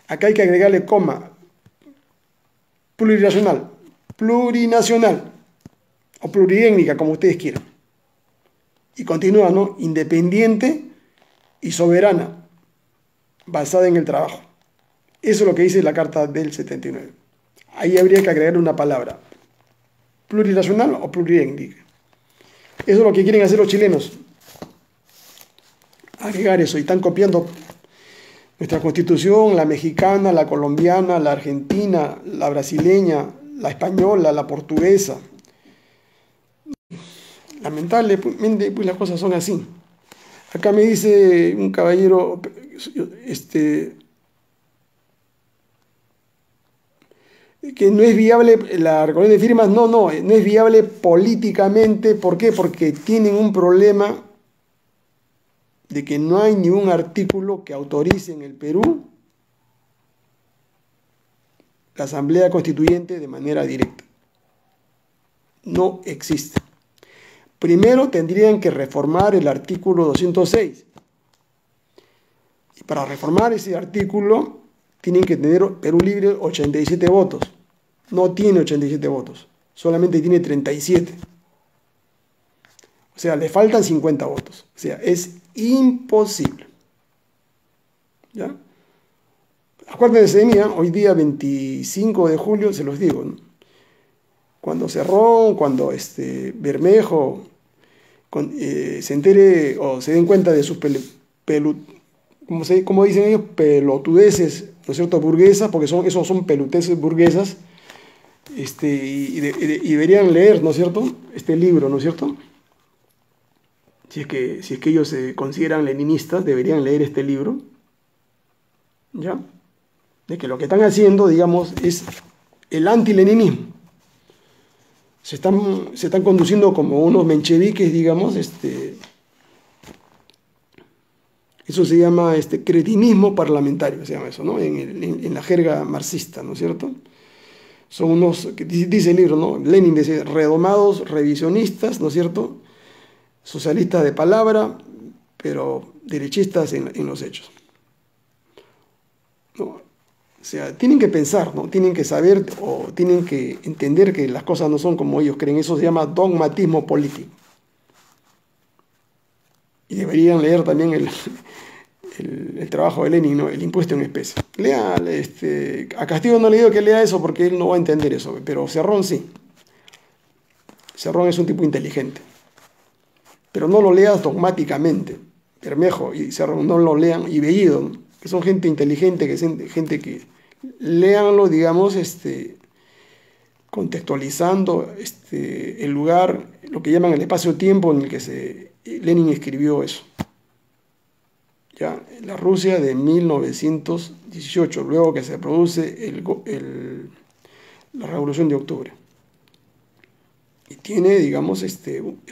Acá hay que agregarle coma, plurinacional o pluriétnica, como ustedes quieran. Y continúa, ¿no? Independiente y soberana, basada en el trabajo. Eso es lo que dice la Carta del 79. Ahí habría que agregar una palabra, plurinacional o pluriétnica. Eso es lo que quieren hacer los chilenos, agregar eso, y están copiando nuestra Constitución, la mexicana, la colombiana, la argentina, la brasileña, la española, la portuguesa. Lamentablemente, pues las cosas son así. Acá me dice un caballero, que no es viable la recolección de firmas. No es viable políticamente. ¿Por qué? Porque tienen un problema de que no hay ningún artículo que autorice en el Perú la Asamblea Constituyente de manera directa. No existe. Primero tendrían que reformar el artículo 206. Y para reformar ese artículo tienen que tener Perú Libre 87 votos. no tiene 87 votos, solamente tiene 37. O sea, le faltan 50 votos. O sea, es imposible. ¿Ya? Acuérdense de mí, ¿eh? Hoy día 25 de julio, se los digo, ¿no? Cuando Cerrón, cuando Bermejo se entere o se den cuenta de sus como dicen ellos, pelotudeces, ¿no es cierto?, burguesas, porque esos son pelotudeces burguesas, y deberían leer, ¿no es cierto?, este libro, ¿no es cierto? Si es que ellos se consideran leninistas, deberían leer este libro, ¿ya? De que lo que están haciendo, digamos, es el antileninismo. Se están conduciendo como unos mencheviques, digamos, eso se llama cretinismo parlamentario, se llama eso, ¿no? En la jerga marxista, ¿no es cierto? Son unos, que dice el libro, ¿no? Lenin dice, redomados, revisionistas, ¿no es cierto? Socialistas de palabra, pero derechistas en los hechos, ¿no? O sea, tienen que pensar, ¿no? Tienen que saber o tienen que entender que las cosas no son como ellos creen. Eso se llama dogmatismo político. Y deberían leer también el trabajo de Lenin, ¿no? El impuesto en especie. Lea, a Castillo no le digo que lea eso porque él no va a entender eso, pero Cerrón sí. Cerrón es un tipo inteligente. Pero no lo leas dogmáticamente. Bermejo y Cerrón no lo lean, y Bellido, ¿no? Que son gente inteligente, gente que léanlo, digamos, contextualizando el lugar, lo que llaman el espacio-tiempo en el que Lenin escribió eso. Ya, la Rusia de 1918, luego que se produce la Revolución de Octubre. Y tiene, digamos, es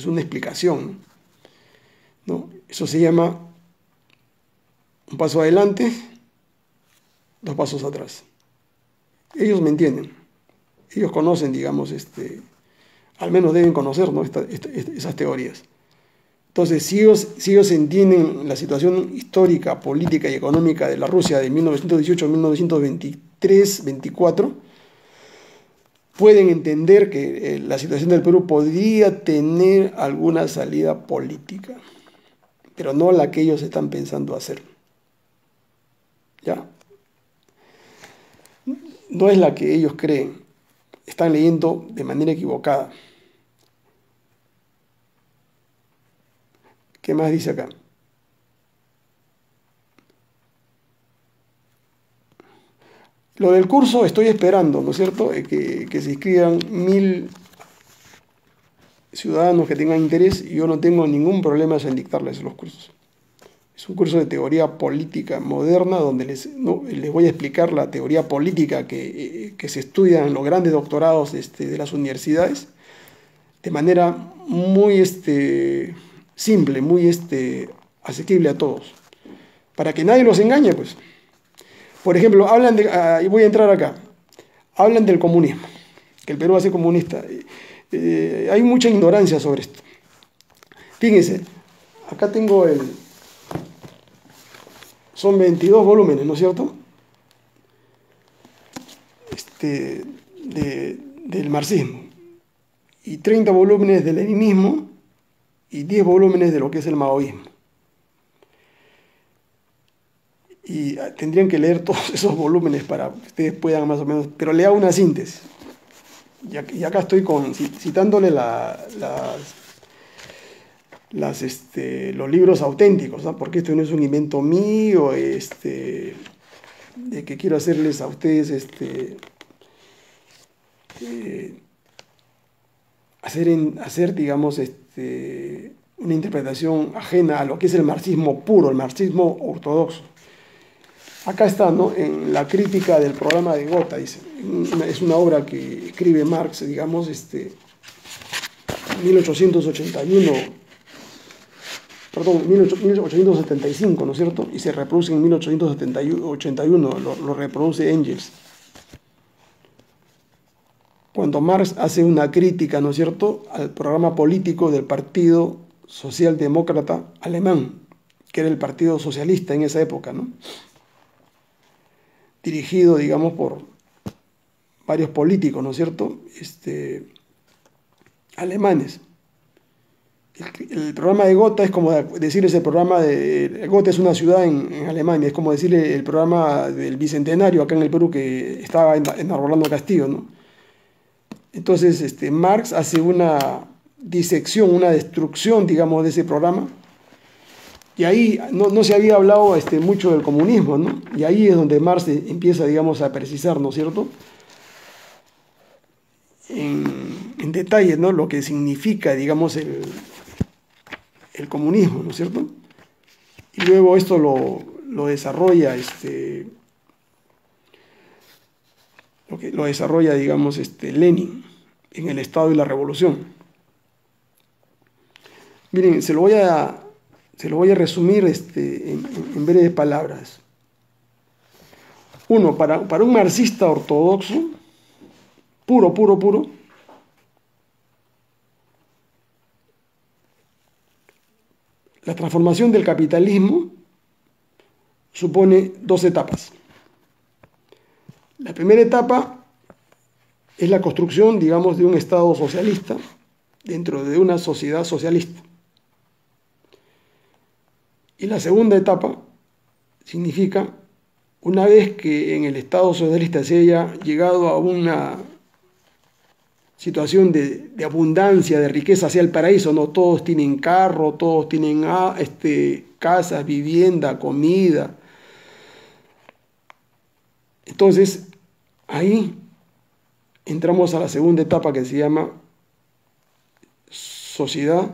una explicación, ¿no? Eso se llama un paso adelante, dos pasos atrás. Ellos me entienden. Ellos conocen, digamos, al menos deben conocer, ¿no?, esas teorías. Entonces, si ellos entienden la situación histórica, política y económica de la Rusia de 1918 a 1923-24, pueden entender que la situación del Perú podría tener alguna salida política, pero no la que ellos están pensando hacer. ¿Ya? No es la que ellos creen. Están leyendo de manera equivocada. ¿Qué más dice acá? Lo del curso estoy esperando, ¿no es cierto?, que se inscriban 1000 ciudadanos que tengan interés, y yo no tengo ningún problema en dictarles los cursos. Es un curso de teoría política moderna donde les voy a explicar la teoría política que se estudia en los grandes doctorados de las universidades de manera muy simple, muy asequible a todos, para que nadie los engañe, pues. Por ejemplo, y voy a entrar acá, hablan del comunismo, que el Perú va a ser comunista. Hay mucha ignorancia sobre esto. Fíjense, acá tengo son 22 volúmenes, ¿no es cierto?, del marxismo, y 30 volúmenes del leninismo, y 10 volúmenes de lo que es el maoísmo. Y tendrían que leer todos esos volúmenes para que ustedes puedan más o menos, pero lea una síntesis. Y acá estoy citándole los libros auténticos, ¿no? Porque esto no es un invento mío, de que quiero hacerles a ustedes hacer, digamos, una interpretación ajena a lo que es el marxismo puro, el marxismo ortodoxo. Acá está, ¿no?, en la crítica del programa de Gotha, dice. Es una obra que escribe Marx, digamos, 1881, perdón, 1875, ¿no es cierto?, y se reproduce en 1881, lo reproduce Engels. Cuando Marx hace una crítica, ¿no es cierto?, al programa político del Partido Socialdemócrata Alemán, que era el partido socialista en esa época, ¿no?, dirigido, digamos, por varios políticos, ¿no es cierto?, alemanes. El programa de Gotha es como decir ese programa de... Gotha es una ciudad en Alemania, es como decirle el programa del Bicentenario acá en el Perú que estaba en Rolando Castillo, ¿no? Entonces Marx hace una disección, una destrucción, digamos, de ese programa, y ahí no se había hablado mucho del comunismo, ¿no? Y ahí es donde Marx empieza, digamos, a precisar, ¿no es cierto?, en detalle, ¿no?, lo que significa, digamos, el comunismo, ¿no es cierto? Y luego esto lo desarrolla, lo desarrolla, digamos, Lenin en El Estado y la Revolución. Miren, se lo voy a resumir en breves palabras. Uno, para un marxista ortodoxo, puro, la transformación del capitalismo supone dos etapas. La primera etapa es la construcción, digamos, de un Estado socialista dentro de una sociedad socialista. Y la segunda etapa significa, una vez que en el Estado socialista se haya llegado a una situación de abundancia, de riqueza, hacia el paraíso, ¿no? Todos tienen carro, todos tienen casas, vivienda, comida. Entonces, ahí entramos a la segunda etapa que se llama sociedad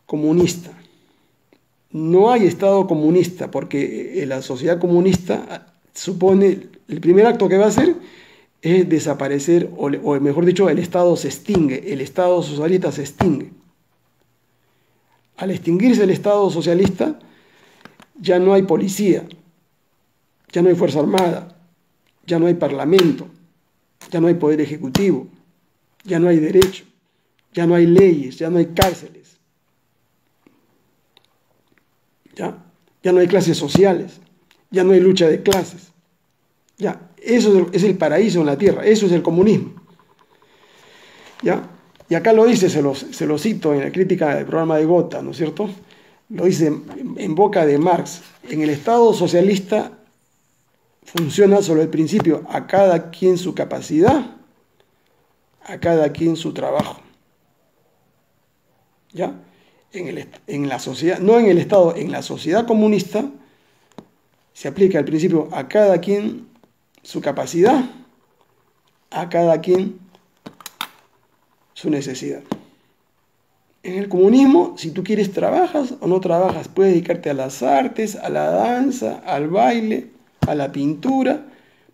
comunista. No hay Estado comunista, porque la sociedad comunista supone, el primer acto que va a hacer es desaparecer, o mejor dicho, el Estado se extingue, el Estado socialista se extingue. Al extinguirse el Estado socialista, ya no hay policía, ya no hay fuerza armada, ya no hay parlamento, ya no hay poder ejecutivo, ya no hay derecho, ya no hay leyes, ya no hay cárceles, ya no hay clases sociales, ya no hay lucha de clases. Ya, eso es el paraíso en la tierra, eso es el comunismo. ¿Ya? Y acá lo dice, se lo cito en la crítica del programa de Gotha, ¿no es cierto? Lo dice en boca de Marx. En el Estado socialista funciona sobre el principio: a cada quien su capacidad, a cada quien su trabajo. ¿Ya? En la sociedad, no en el Estado, en la sociedad comunista se aplica el principio: a cada quien su capacidad, a cada quien su necesidad. En el comunismo, si tú quieres, trabajas o no trabajas, puedes dedicarte a las artes, a la danza, al baile, a la pintura,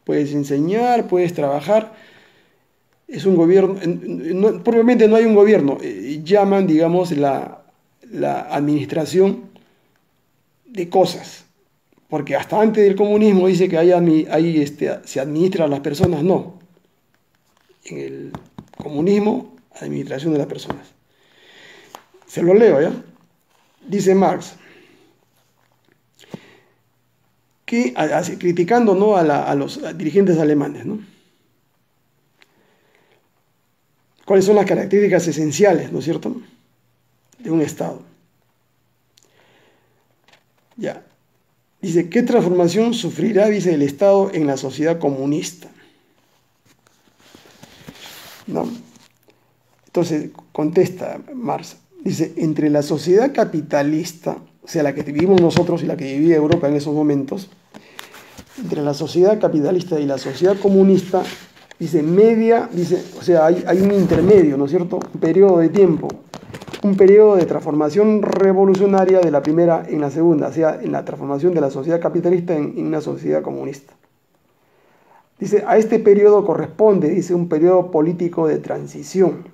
puedes enseñar, puedes trabajar. Es un gobierno, probablemente no hay un gobierno, llaman, digamos, la administración de cosas. Porque hasta antes del comunismo dice que ahí se administra a las personas, no. En el comunismo, administración de las personas. Se lo leo, ¿ya? Dice Marx, que, criticando, ¿no?, a los dirigentes alemanes, ¿no?, cuáles son las características esenciales, ¿no es cierto?, de un Estado. Ya. Dice, ¿qué transformación sufrirá, dice, el Estado en la sociedad comunista? ¿No? Entonces, contesta Marx, dice, entre la sociedad capitalista, o sea, la que vivimos nosotros y la que vivía Europa en esos momentos, entre la sociedad capitalista y la sociedad comunista, dice, o sea, hay un intermedio, ¿no es cierto?, un periodo de tiempo, un periodo de transformación revolucionaria de la primera en la segunda, o sea, en la transformación de la sociedad capitalista en una sociedad comunista. Dice, a este periodo corresponde, dice, un periodo político de transición.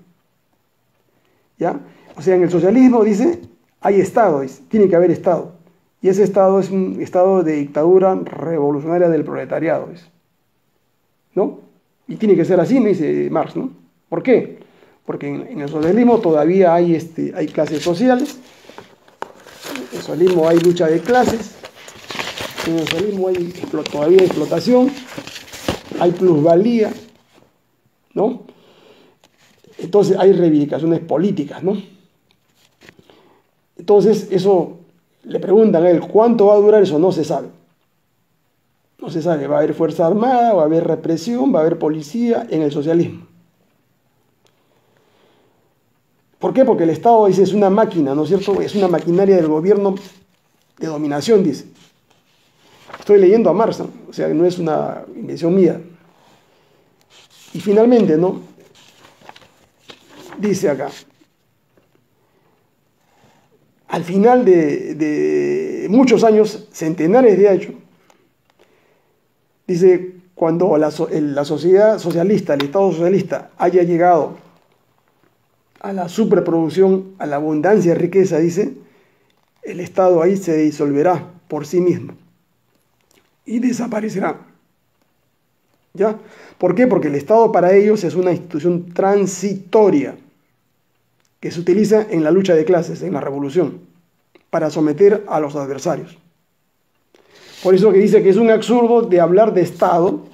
¿Ya? O sea, en el socialismo, dice, hay Estado, dice, tiene que haber Estado. Y ese Estado es un Estado de dictadura revolucionaria del proletariado, dice, ¿no? Y tiene que ser así, me dice Marx, ¿no? ¿Por qué? Porque en el socialismo todavía hay clases sociales, en el socialismo hay lucha de clases, en el socialismo todavía hay explotación, hay plusvalía, ¿no? Entonces hay reivindicaciones políticas, ¿no? Entonces eso, le preguntan a él, ¿cuánto va a durar eso? No se sabe. No se sabe, va a haber fuerza armada, va a haber represión, va a haber policía en el socialismo. ¿Por qué? Porque el Estado, dice, es una máquina, ¿no es cierto? Es una maquinaria del gobierno de dominación, dice. Estoy leyendo a Marx, ¿no? O sea, no es una invención mía. Y finalmente, ¿no? Dice acá, al final de muchos años, centenares de años, dice, cuando la sociedad socialista, el Estado socialista, haya llegado a la superproducción, a la abundancia de riqueza, dice, el Estado ahí se disolverá por sí mismo y desaparecerá. ¿Ya? ¿Por qué? Porque el Estado para ellos es una institución transitoria que se utiliza en la lucha de clases, en la revolución, para someter a los adversarios. Por eso que dice que es un absurdo de hablar de Estado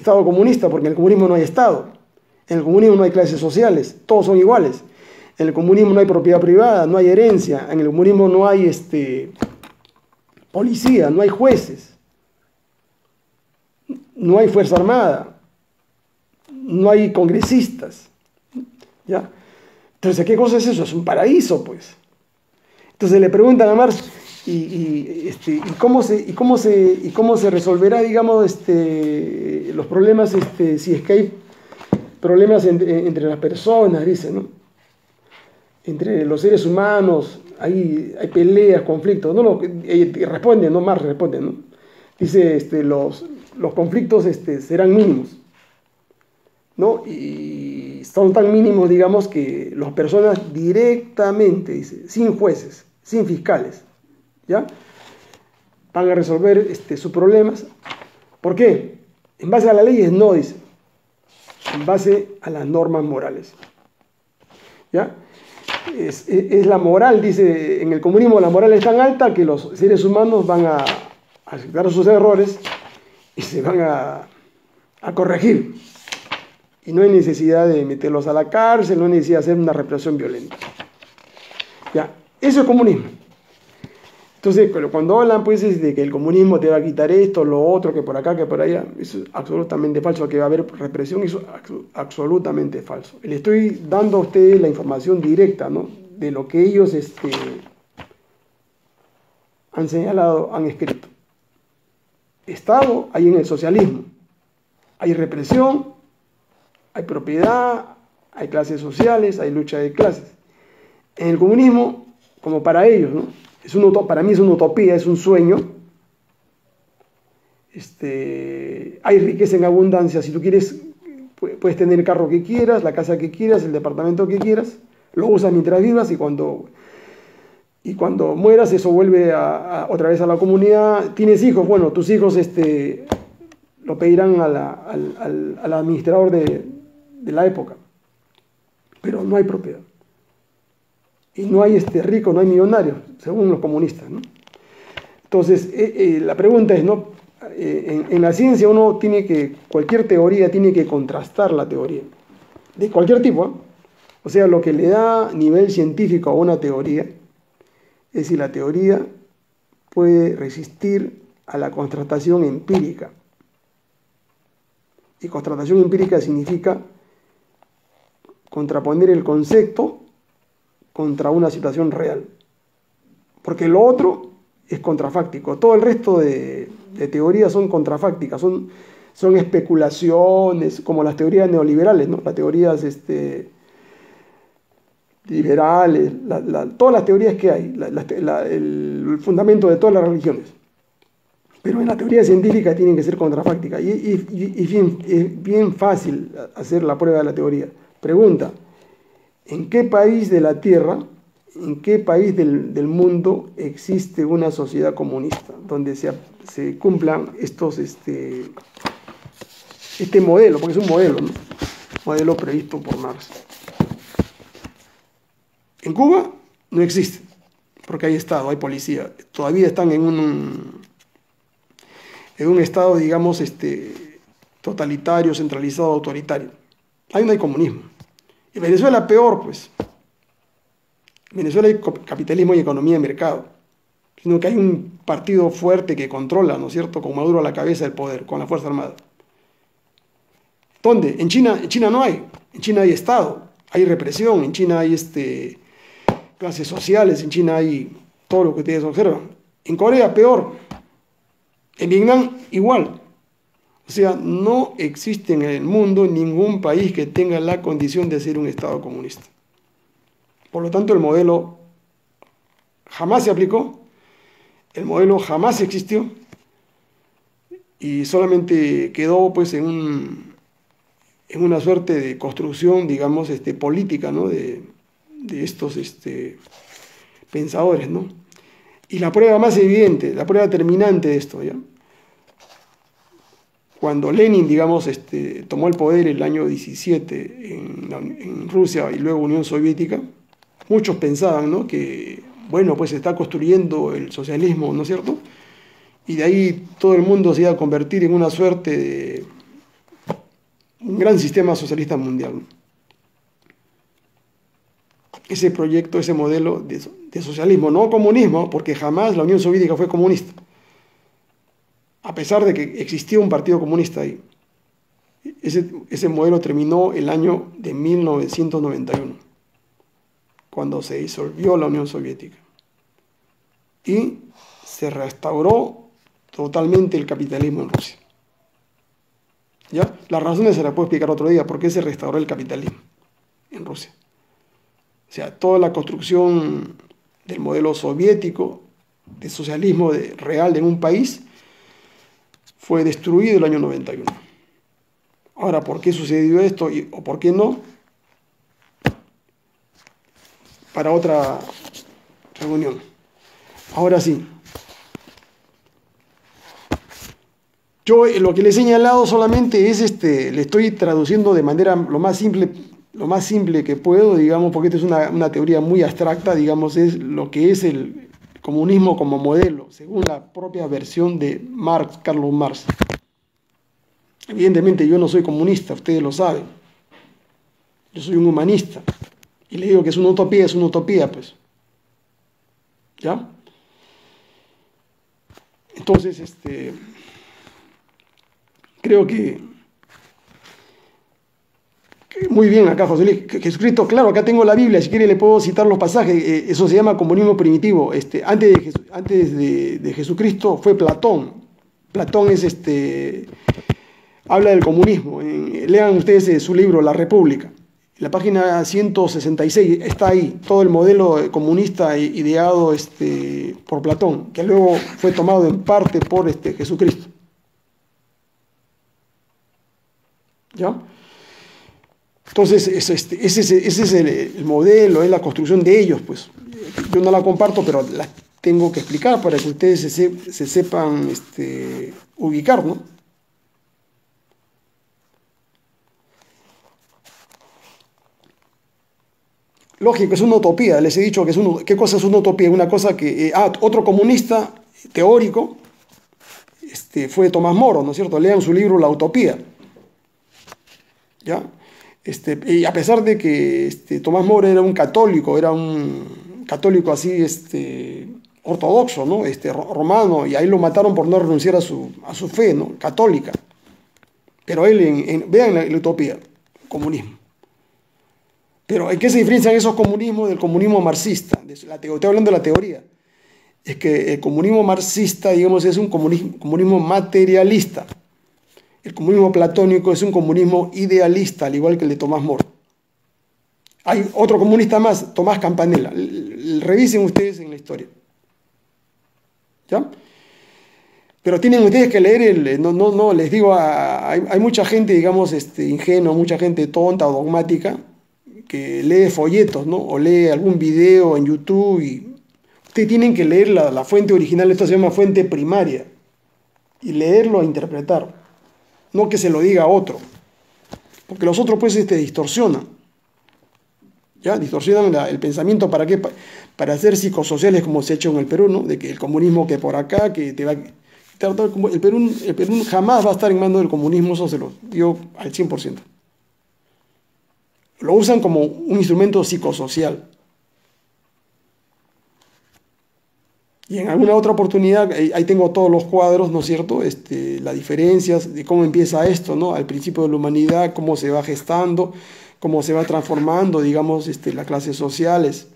comunista, porque en el comunismo no hay Estado, en el comunismo no hay clases sociales, todos son iguales. En el comunismo no hay propiedad privada, no hay herencia, en el comunismo no hay policía, no hay jueces, no hay fuerza armada, no hay congresistas, ¿ya? Entonces, ¿qué cosa es eso? Es un paraíso, pues. Entonces le preguntan a Marx, ¿y cómo se resolverá, digamos, los problemas, si es que hay problemas entre las personas, dice, ¿no? Entre los seres humanos, hay peleas, conflictos. No, responde, no Marx responde, ¿no? Dice, los conflictos serán mínimos, ¿no? Y son tan mínimos, digamos, que las personas directamente, dice, sin jueces, sin fiscales, ¿ya? Van a resolver sus problemas. ¿Por qué? ¿En base a las leyes? No, dice. En base a las normas morales, ¿ya? Es la moral, dice, en el comunismo la moral es tan alta que los seres humanos van a aceptar sus errores y se van a corregir. Y no hay necesidad de meterlos a la cárcel, no hay necesidad de hacer una represión violenta. Ya, eso es comunismo. Entonces, cuando hablan pues de que el comunismo te va a quitar esto, lo otro, que por acá, que por allá, eso es absolutamente falso, que va a haber represión, eso es absolutamente falso. Le estoy dando a ustedes la información directa, ¿no? De lo que ellos han señalado, han escrito. Estado hay en el socialismo, hay represión, hay propiedad, hay clases sociales, hay lucha de clases. En el comunismo, como para ellos, ¿no? Para mí es una utopía, es un sueño. Hay riqueza en abundancia. Si tú quieres, puedes tener el carro que quieras, la casa que quieras, el departamento que quieras. Lo usas mientras vivas y cuando mueras eso vuelve otra vez a la comunidad. ¿Tienes hijos? Bueno, tus hijos lo pedirán al administrador de la época. Pero no hay propiedad. Y no hay rico, no hay millonario, según los comunistas, ¿no? Entonces, la pregunta es, ¿no? En la ciencia cualquier teoría tiene que contrastar la teoría, de cualquier tipo, ¿eh? O sea, lo que le da nivel científico a una teoría es si la teoría puede resistir a la contrastación empírica. Y contrastación empírica significa contraponer el concepto contra una situación real, porque lo otro es contrafáctico. Todo el resto de teorías son contrafácticas, son especulaciones, como las teorías neoliberales, ¿no? Las teorías liberales, todas las teorías que hay, el fundamento de todas las religiones. Pero en la teoría científica tienen que ser contrafácticas. Y es bien fácil hacer la prueba de la teoría. Pregunta: ¿en qué país de la Tierra, en qué país del mundo existe una sociedad comunista donde se cumplan este modelo? Porque es un modelo, ¿no? Modelo previsto por Marx. En Cuba no existe, porque hay Estado, hay policía. Todavía están en un estado, digamos, totalitario, centralizado, autoritario. Ahí no hay comunismo. En Venezuela peor, pues. En Venezuela hay capitalismo y economía de mercado, sino que hay un partido fuerte que controla, ¿no es cierto?, con Maduro a la cabeza del poder, con la Fuerza Armada. ¿Dónde? En China no hay. En China hay Estado, hay represión, en China hay clases sociales, en China hay todo lo que ustedes observan. En Corea peor. En Vietnam igual. O sea, no existe en el mundo ningún país que tenga la condición de ser un Estado comunista. Por lo tanto, el modelo jamás se aplicó, el modelo jamás existió y solamente quedó pues en una suerte de construcción, digamos, política, ¿no?, de estos pensadores, ¿no? Y la prueba más evidente, la prueba terminante de esto, ¿ya? Cuando Lenin, digamos, tomó el poder el año 17 en Rusia y luego Unión Soviética, muchos pensaban, ¿no?, que, bueno, pues se está construyendo el socialismo, ¿no es cierto? Y de ahí todo el mundo se iba a convertir en una suerte de un gran sistema socialista mundial, ¿no? Ese proyecto, ese modelo de socialismo, no comunismo, porque jamás la Unión Soviética fue comunista, a pesar de que existía un partido comunista ahí. Ese modelo terminó el año de 1991, cuando se disolvió la Unión Soviética y se restauró totalmente el capitalismo en Rusia. ¿Ya? Las razones se las puedo explicar otro día, por qué se restauró el capitalismo en Rusia. O sea, toda la construcción del modelo soviético, de socialismo real en un país, fue destruido el año 91. Ahora, ¿por qué sucedió esto o por qué no? Para otra reunión. Ahora sí. Yo lo que le he señalado solamente es, le estoy traduciendo de manera lo más simple que puedo, digamos, porque esta es una teoría muy abstracta, digamos, es lo que es el comunismo como modelo, según la propia versión de Marx, Carlos Marx. Evidentemente yo no soy comunista, ustedes lo saben. Yo soy un humanista. Y le digo que es una utopía, pues. ¿Ya? Entonces, creo que muy bien acá, José Luis. Jesucristo, claro, acá tengo la Biblia, si quiere le puedo citar los pasajes. Eso se llama comunismo primitivo. Antes de Jesucristo fue Platón. Platón habla del comunismo. Lean ustedes su libro, La República. En la página 166 está ahí todo el modelo comunista ideado por Platón, que luego fue tomado en parte por Jesucristo. ¿Ya? Entonces, ese es el modelo, es la construcción de ellos, pues. Yo no la comparto, pero la tengo que explicar para que ustedes se sepan ubicar, ¿no? Lógico, es una utopía, les he dicho que ¿qué cosa es una utopía? Una cosa que, otro comunista teórico fue Tomás Moro, ¿no es cierto? Lean su libro La Utopía, ¿ya? Y a pesar de que Tomás Moro era un católico así, ortodoxo, ¿no? Romano, y ahí lo mataron por no renunciar a su fe, ¿no?, católica. Pero él, vean la utopía, comunismo. Pero ¿en qué se diferencian esos comunismos del comunismo marxista? Estoy hablando de la teoría. Es que el comunismo marxista, digamos, es un comunismo materialista. El comunismo platónico es un comunismo idealista, al igual que el de Tomás Moro. Hay otro comunista más, Tomás Campanella. Revisen ustedes en la historia. ¿Ya? Pero tienen ustedes que leer no, les digo, hay mucha gente, digamos, ingenua, mucha gente tonta o dogmática, que lee folletos, ¿no? O lee algún video en YouTube y ustedes tienen que leer la fuente original, esto se llama fuente primaria, y leerlo e interpretar, no que se lo diga otro, porque los otros pues distorsionan, ¿ya? Distorsionan el pensamiento, ¿para qué? Para hacer psicosociales como se ha hecho en el Perú, ¿no? De que el comunismo que por acá, que te va... El Perú jamás va a estar en manos del comunismo, eso se lo digo al 100%. lo usan como un instrumento psicosocial. Y en alguna otra oportunidad, ahí tengo todos los cuadros, ¿no es cierto? Las diferencias de cómo empieza esto, ¿no? Al principio de la humanidad, cómo se va gestando, cómo se va transformando, digamos, las clases sociales,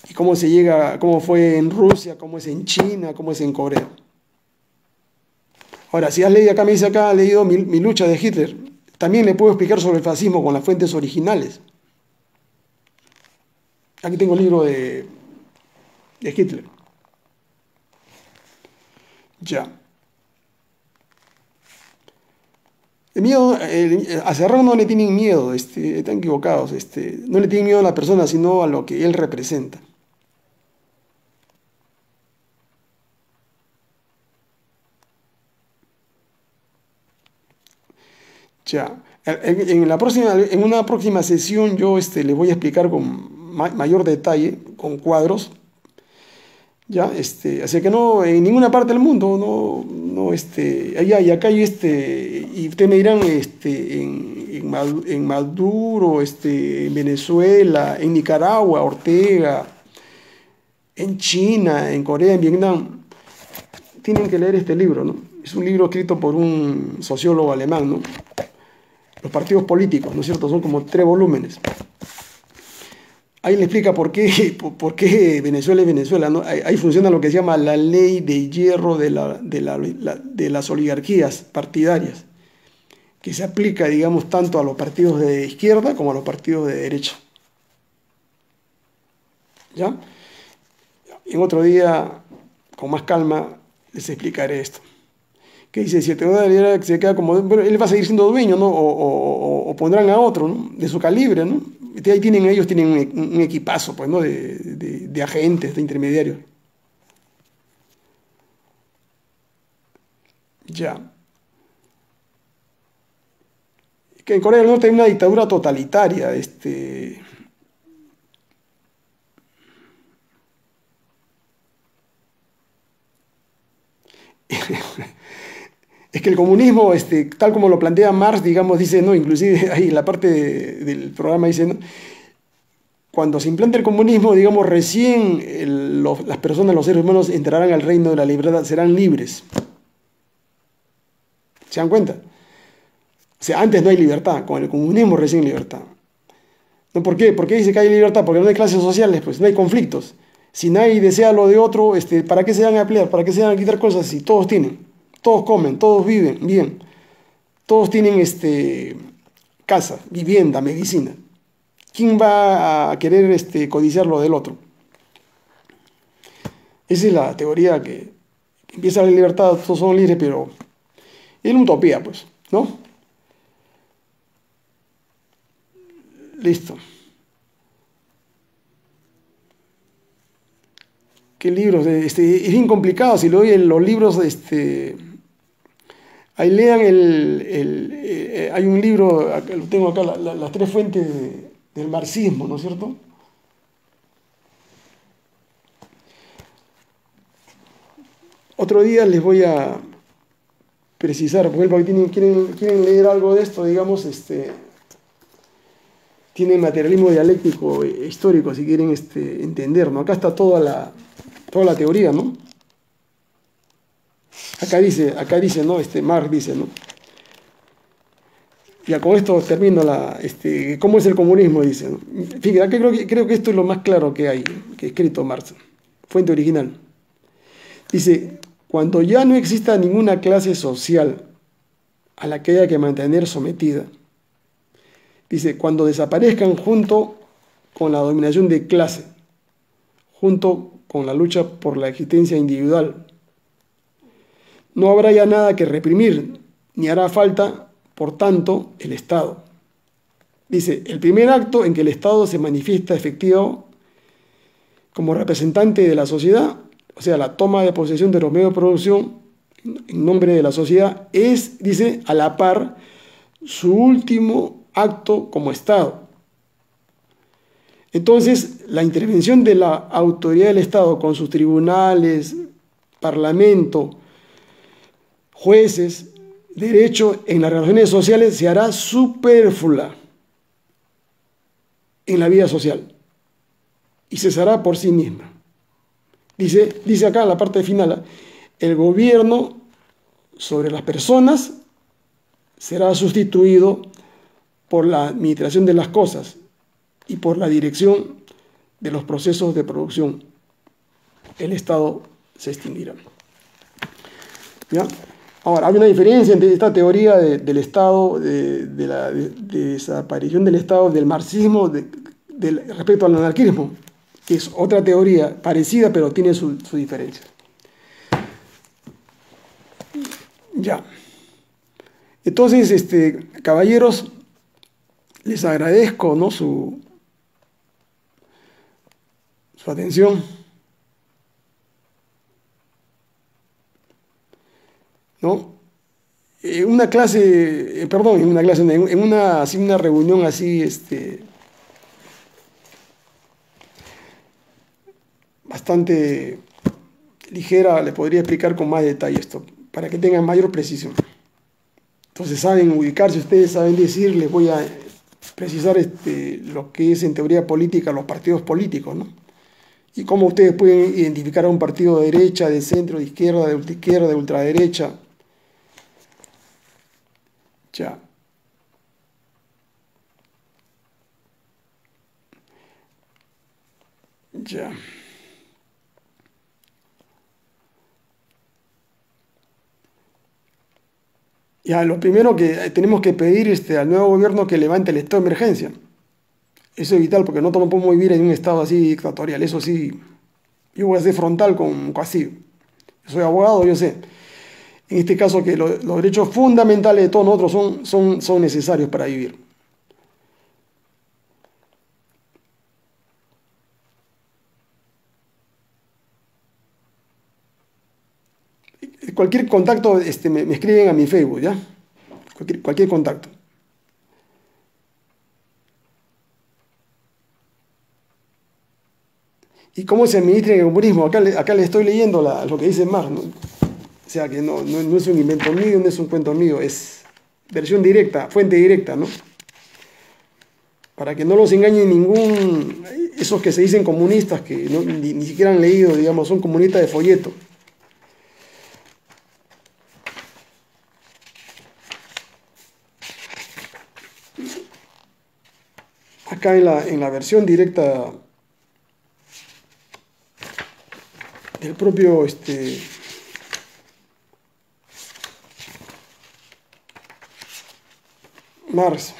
y cómo se llega, cómo fue en Rusia, cómo es en China, cómo es en Corea. Ahora, si has leído acá, me dice acá, ha leído mi lucha de Hitler, también le puedo explicar sobre el fascismo con las fuentes originales. Aquí tengo el libro de Hitler. Ya. El miedo, a Serrano no le tienen miedo, están equivocados, no le tienen miedo a la persona, sino a lo que él representa. Ya. En una próxima sesión yo les voy a explicar con mayor detalle, con cuadros, ya, así que no, en ninguna parte del mundo, no, allá y acá, y ustedes me dirán, en Maduro, en Venezuela, en Nicaragua, Ortega, en China, en Corea, en Vietnam, tienen que leer este libro, ¿no? Es un libro escrito por un sociólogo alemán, ¿no? Los partidos políticos, ¿no es cierto? Son como 3 volúmenes. Ahí le explica por qué Venezuela es Venezuela, ¿no? Ahí funciona lo que se llama la ley de hierro de las oligarquías partidarias, que se aplica, digamos, tanto a los partidos de izquierda como a los partidos de derecha. ¿Ya? En otro día, con más calma, les explicaré esto. Que dice, si Teodoro se queda como, bueno, él va a seguir siendo dueño, ¿no? O pondrán a otro, ¿no? De su calibre, ¿no? Ahí ellos tienen un equipazo, pues, ¿no? De agentes, de intermediarios. Ya. Que en Corea del Norte hay una dictadura totalitaria, Es que el comunismo, tal como lo plantea Marx, digamos, dice, ¿no? Inclusive ahí en la parte del programa dice, ¿no? Cuando se implante el comunismo, digamos, recién las personas, los seres humanos, entrarán al reino de la libertad, serán libres. ¿Se dan cuenta? O sea, antes no hay libertad, con el comunismo recién hay libertad. ¿No? ¿Por qué? ¿Por qué dice que hay libertad? Porque no hay clases sociales, pues no hay conflictos. Si nadie desea lo de otro, ¿para qué se van a pelear? ¿Para qué se van a quitar cosas si todos tienen? Todos comen, todos viven bien. Todos tienen casa, vivienda, medicina. ¿Quién va a querer codiciar lo del otro? Esa es la teoría que empieza la libertad, todos son libres, pero es una utopía, pues, ¿no? Listo. ¿Qué libros? Es bien complicado, si lo oyen los libros, ahí lean hay un libro, lo tengo acá, las 3 fuentes del marxismo, ¿no es cierto? Otro día les voy a precisar, por ejemplo, quieren leer algo de esto, digamos, tienen materialismo dialéctico e histórico, si quieren entender, ¿no? Acá está toda la teoría, ¿no? Acá dice, ¿no? Marx dice, ¿no? Ya con esto termino ¿cómo es el comunismo? Dice, ¿no? Fíjate, acá creo que esto es lo más claro que hay, que ha escrito Marx, fuente original. Dice, cuando ya no exista ninguna clase social a la que haya que mantener sometida, dice, cuando desaparezcan junto con la dominación de clase, junto con la lucha por la existencia individual, no habrá ya nada que reprimir, ni hará falta, por tanto, el Estado. Dice, el primer acto en que el Estado se manifiesta efectivo como representante de la sociedad, o sea, la toma de posesión de los medios de producción en nombre de la sociedad, es, dice, a la par, su último acto como Estado. Entonces, la intervención de la autoridad del Estado con sus tribunales, parlamento, jueces, derecho en las relaciones sociales se hará superflua. en la vida social y cesará por sí misma. Dice acá en la parte final, el gobierno sobre las personas será sustituido por la administración de las cosas y por la dirección de los procesos de producción. El Estado se extinguirá. ¿Ya? Ahora, hay una diferencia entre esta teoría del Estado, de la desaparición del Estado, del marxismo, respecto al anarquismo, que es otra teoría parecida, pero tiene su diferencia. Ya. Entonces, caballeros, les agradezco, ¿no?, su atención. ¿No? En una clase, perdón, así, una reunión así, bastante ligera, le podría explicar con más detalle esto, para que tengan mayor precisión. Entonces saben ubicarse, ustedes saben decir, les voy a precisar lo que es en teoría política los partidos políticos, ¿no? Y cómo ustedes pueden identificar a un partido de derecha, de centro, de izquierda, de ultraderecha. Ya. Ya. Ya, lo primero que tenemos que pedir al nuevo gobierno que levante el estado de emergencia. Eso es vital porque no podemos vivir en un estado así dictatorial. Eso sí, yo voy a ser frontal con Castillo. Yo soy abogado, yo sé. En este caso que los derechos fundamentales de todos nosotros son necesarios para vivir. Cualquier contacto me escriben a mi Facebook, ¿ya? Cualquier contacto. ¿Y cómo se administra el comunismo? Acá le estoy leyendo lo que dice Marx, ¿no? O sea que no es un invento mío, no es un cuento mío, es versión directa, fuente directa, ¿no? Para que no los engañe esos que se dicen comunistas, que ni siquiera han leído, digamos, son comunistas de folleto. Acá en la versión directa del propio Marx.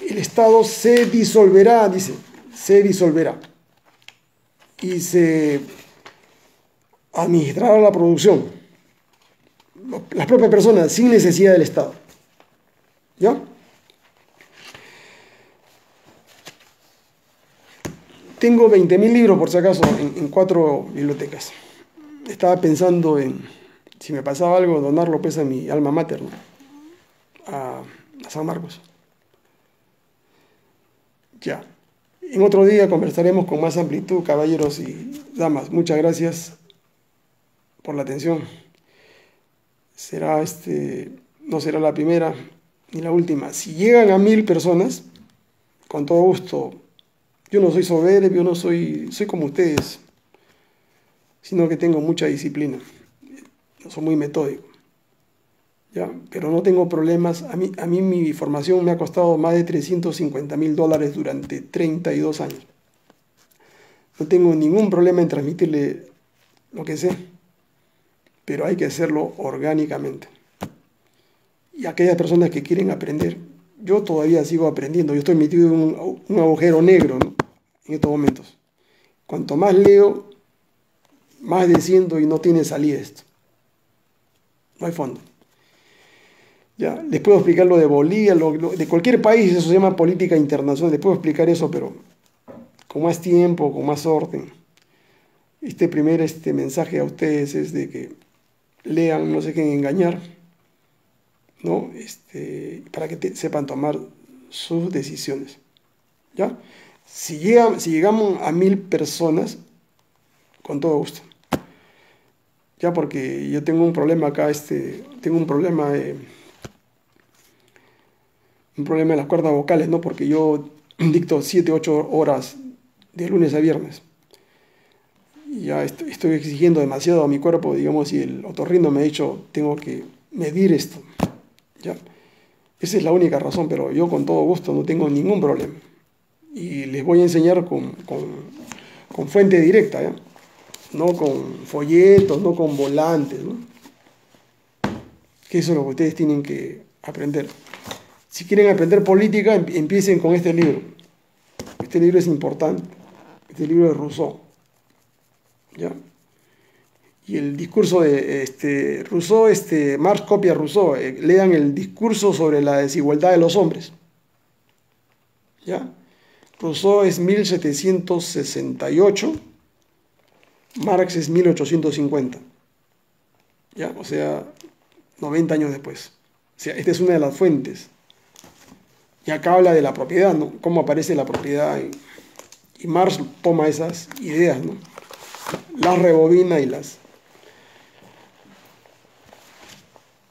El Estado se disolverá, dice, se disolverá y se administrará la producción, las propias personas, sin necesidad del Estado. ¿Ya? Tengo 20.000 libros, por si acaso, en 4 bibliotecas. Estaba pensando si me pasaba algo, donarlo pues a mi alma mater, ¿no? a San Marcos. Ya. En otro día conversaremos con más amplitud, caballeros y damas. Muchas gracias por la atención. No será la primera ni la última. Si llegan a 1.000 personas, con todo gusto. Yo no soy soberbio, no soy como ustedes, sino que tengo mucha disciplina. No soy muy metódico. ¿Ya? Pero no tengo problemas. A mí mi formación me ha costado más de $350.000 durante 32 años. No tengo ningún problema en transmitirle lo que sé, pero hay que hacerlo orgánicamente. Y aquellas personas que quieren aprender, yo todavía sigo aprendiendo. Yo estoy metido en un agujero negro, ¿no?, en estos momentos. Cuanto más leo, más desciendo y no tiene salida esto. No hay fondo. Ya, les puedo explicar lo de Bolivia, de cualquier país, eso se llama política internacional. Les puedo explicar eso, pero con más tiempo, con más orden. Este primer mensaje a ustedes es de que lean, no se dejen engañar, ¿no? Para que sepan tomar sus decisiones. ¿Ya? Si llegamos a 1.000 personas, con todo gusto. ya porque yo tengo un problema acá, tengo un problema en las cuerdas vocales, ¿no? Porque yo dicto 7, 8 horas de lunes a viernes. Y ya estoy exigiendo demasiado a mi cuerpo, digamos, y el otorrino me ha dicho, tengo que medir esto, ¿ya? Esa es la única razón, pero yo con todo gusto no tengo ningún problema. Y les voy a enseñar con fuente directa, ¿ya? No con folletos, no con volantes, ¿no? Que eso es lo que ustedes tienen que aprender. Si quieren aprender política, empiecen con este libro. Este libro es importante. Este libro de Rousseau, ¿ya? Y el discurso de Rousseau, Marx copia a Rousseau. Lean el discurso sobre la desigualdad de los hombres, ¿ya? Rousseau es 1768, Marx es 1850, ¿ya? O sea, 90 años después. O sea, esta es una de las fuentes. Y acá habla de la propiedad, ¿no? Cómo aparece la propiedad. Y Marx toma esas ideas, ¿no? Las rebobina y las...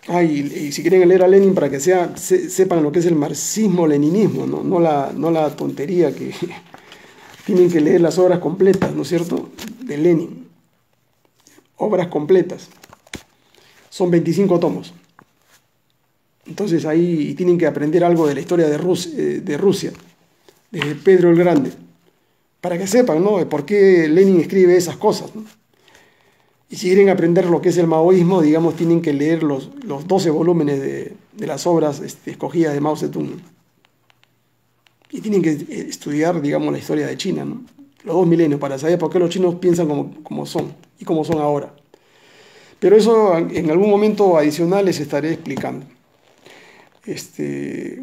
y si quieren leer a Lenin para que sepan lo que es el marxismo-leninismo, ¿no? No la tontería que tienen que leer las obras completas, ¿no es cierto?, de Lenin. Obras completas. Son 25 tomos. Entonces ahí tienen que aprender algo de la historia de Rusia, desde Pedro el Grande, para que sepan, ¿no?, por qué Lenin escribe esas cosas, ¿no? Y si quieren aprender lo que es el maoísmo, digamos, tienen que leer los 12 volúmenes de las obras escogidas de Mao Zedong. Y tienen que estudiar, digamos, la historia de China, ¿no? Los 2 milenios, para saber por qué los chinos piensan como son y como son ahora. Pero eso en algún momento adicional les estaré explicando.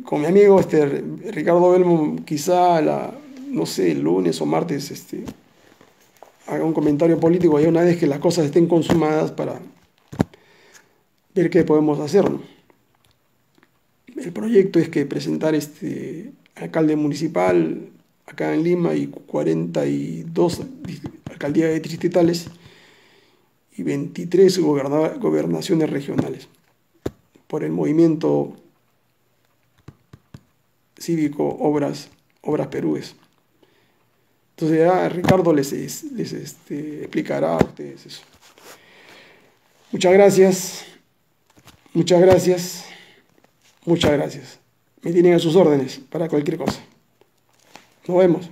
Con mi amigo Ricardo Belmo, quizá no sé, el lunes o martes, haga un comentario político ya una vez que las cosas estén consumadas para ver qué podemos hacer, ¿no? El proyecto es que presentar alcalde municipal acá en Lima y 42 alcaldías distritales y 23 gobernaciones regionales por el movimiento cívico Obras Perúes. Entonces ya Ricardo les explicará a ustedes eso. Muchas gracias, muchas gracias, muchas gracias. Me tienen a sus órdenes para cualquier cosa. Nos vemos.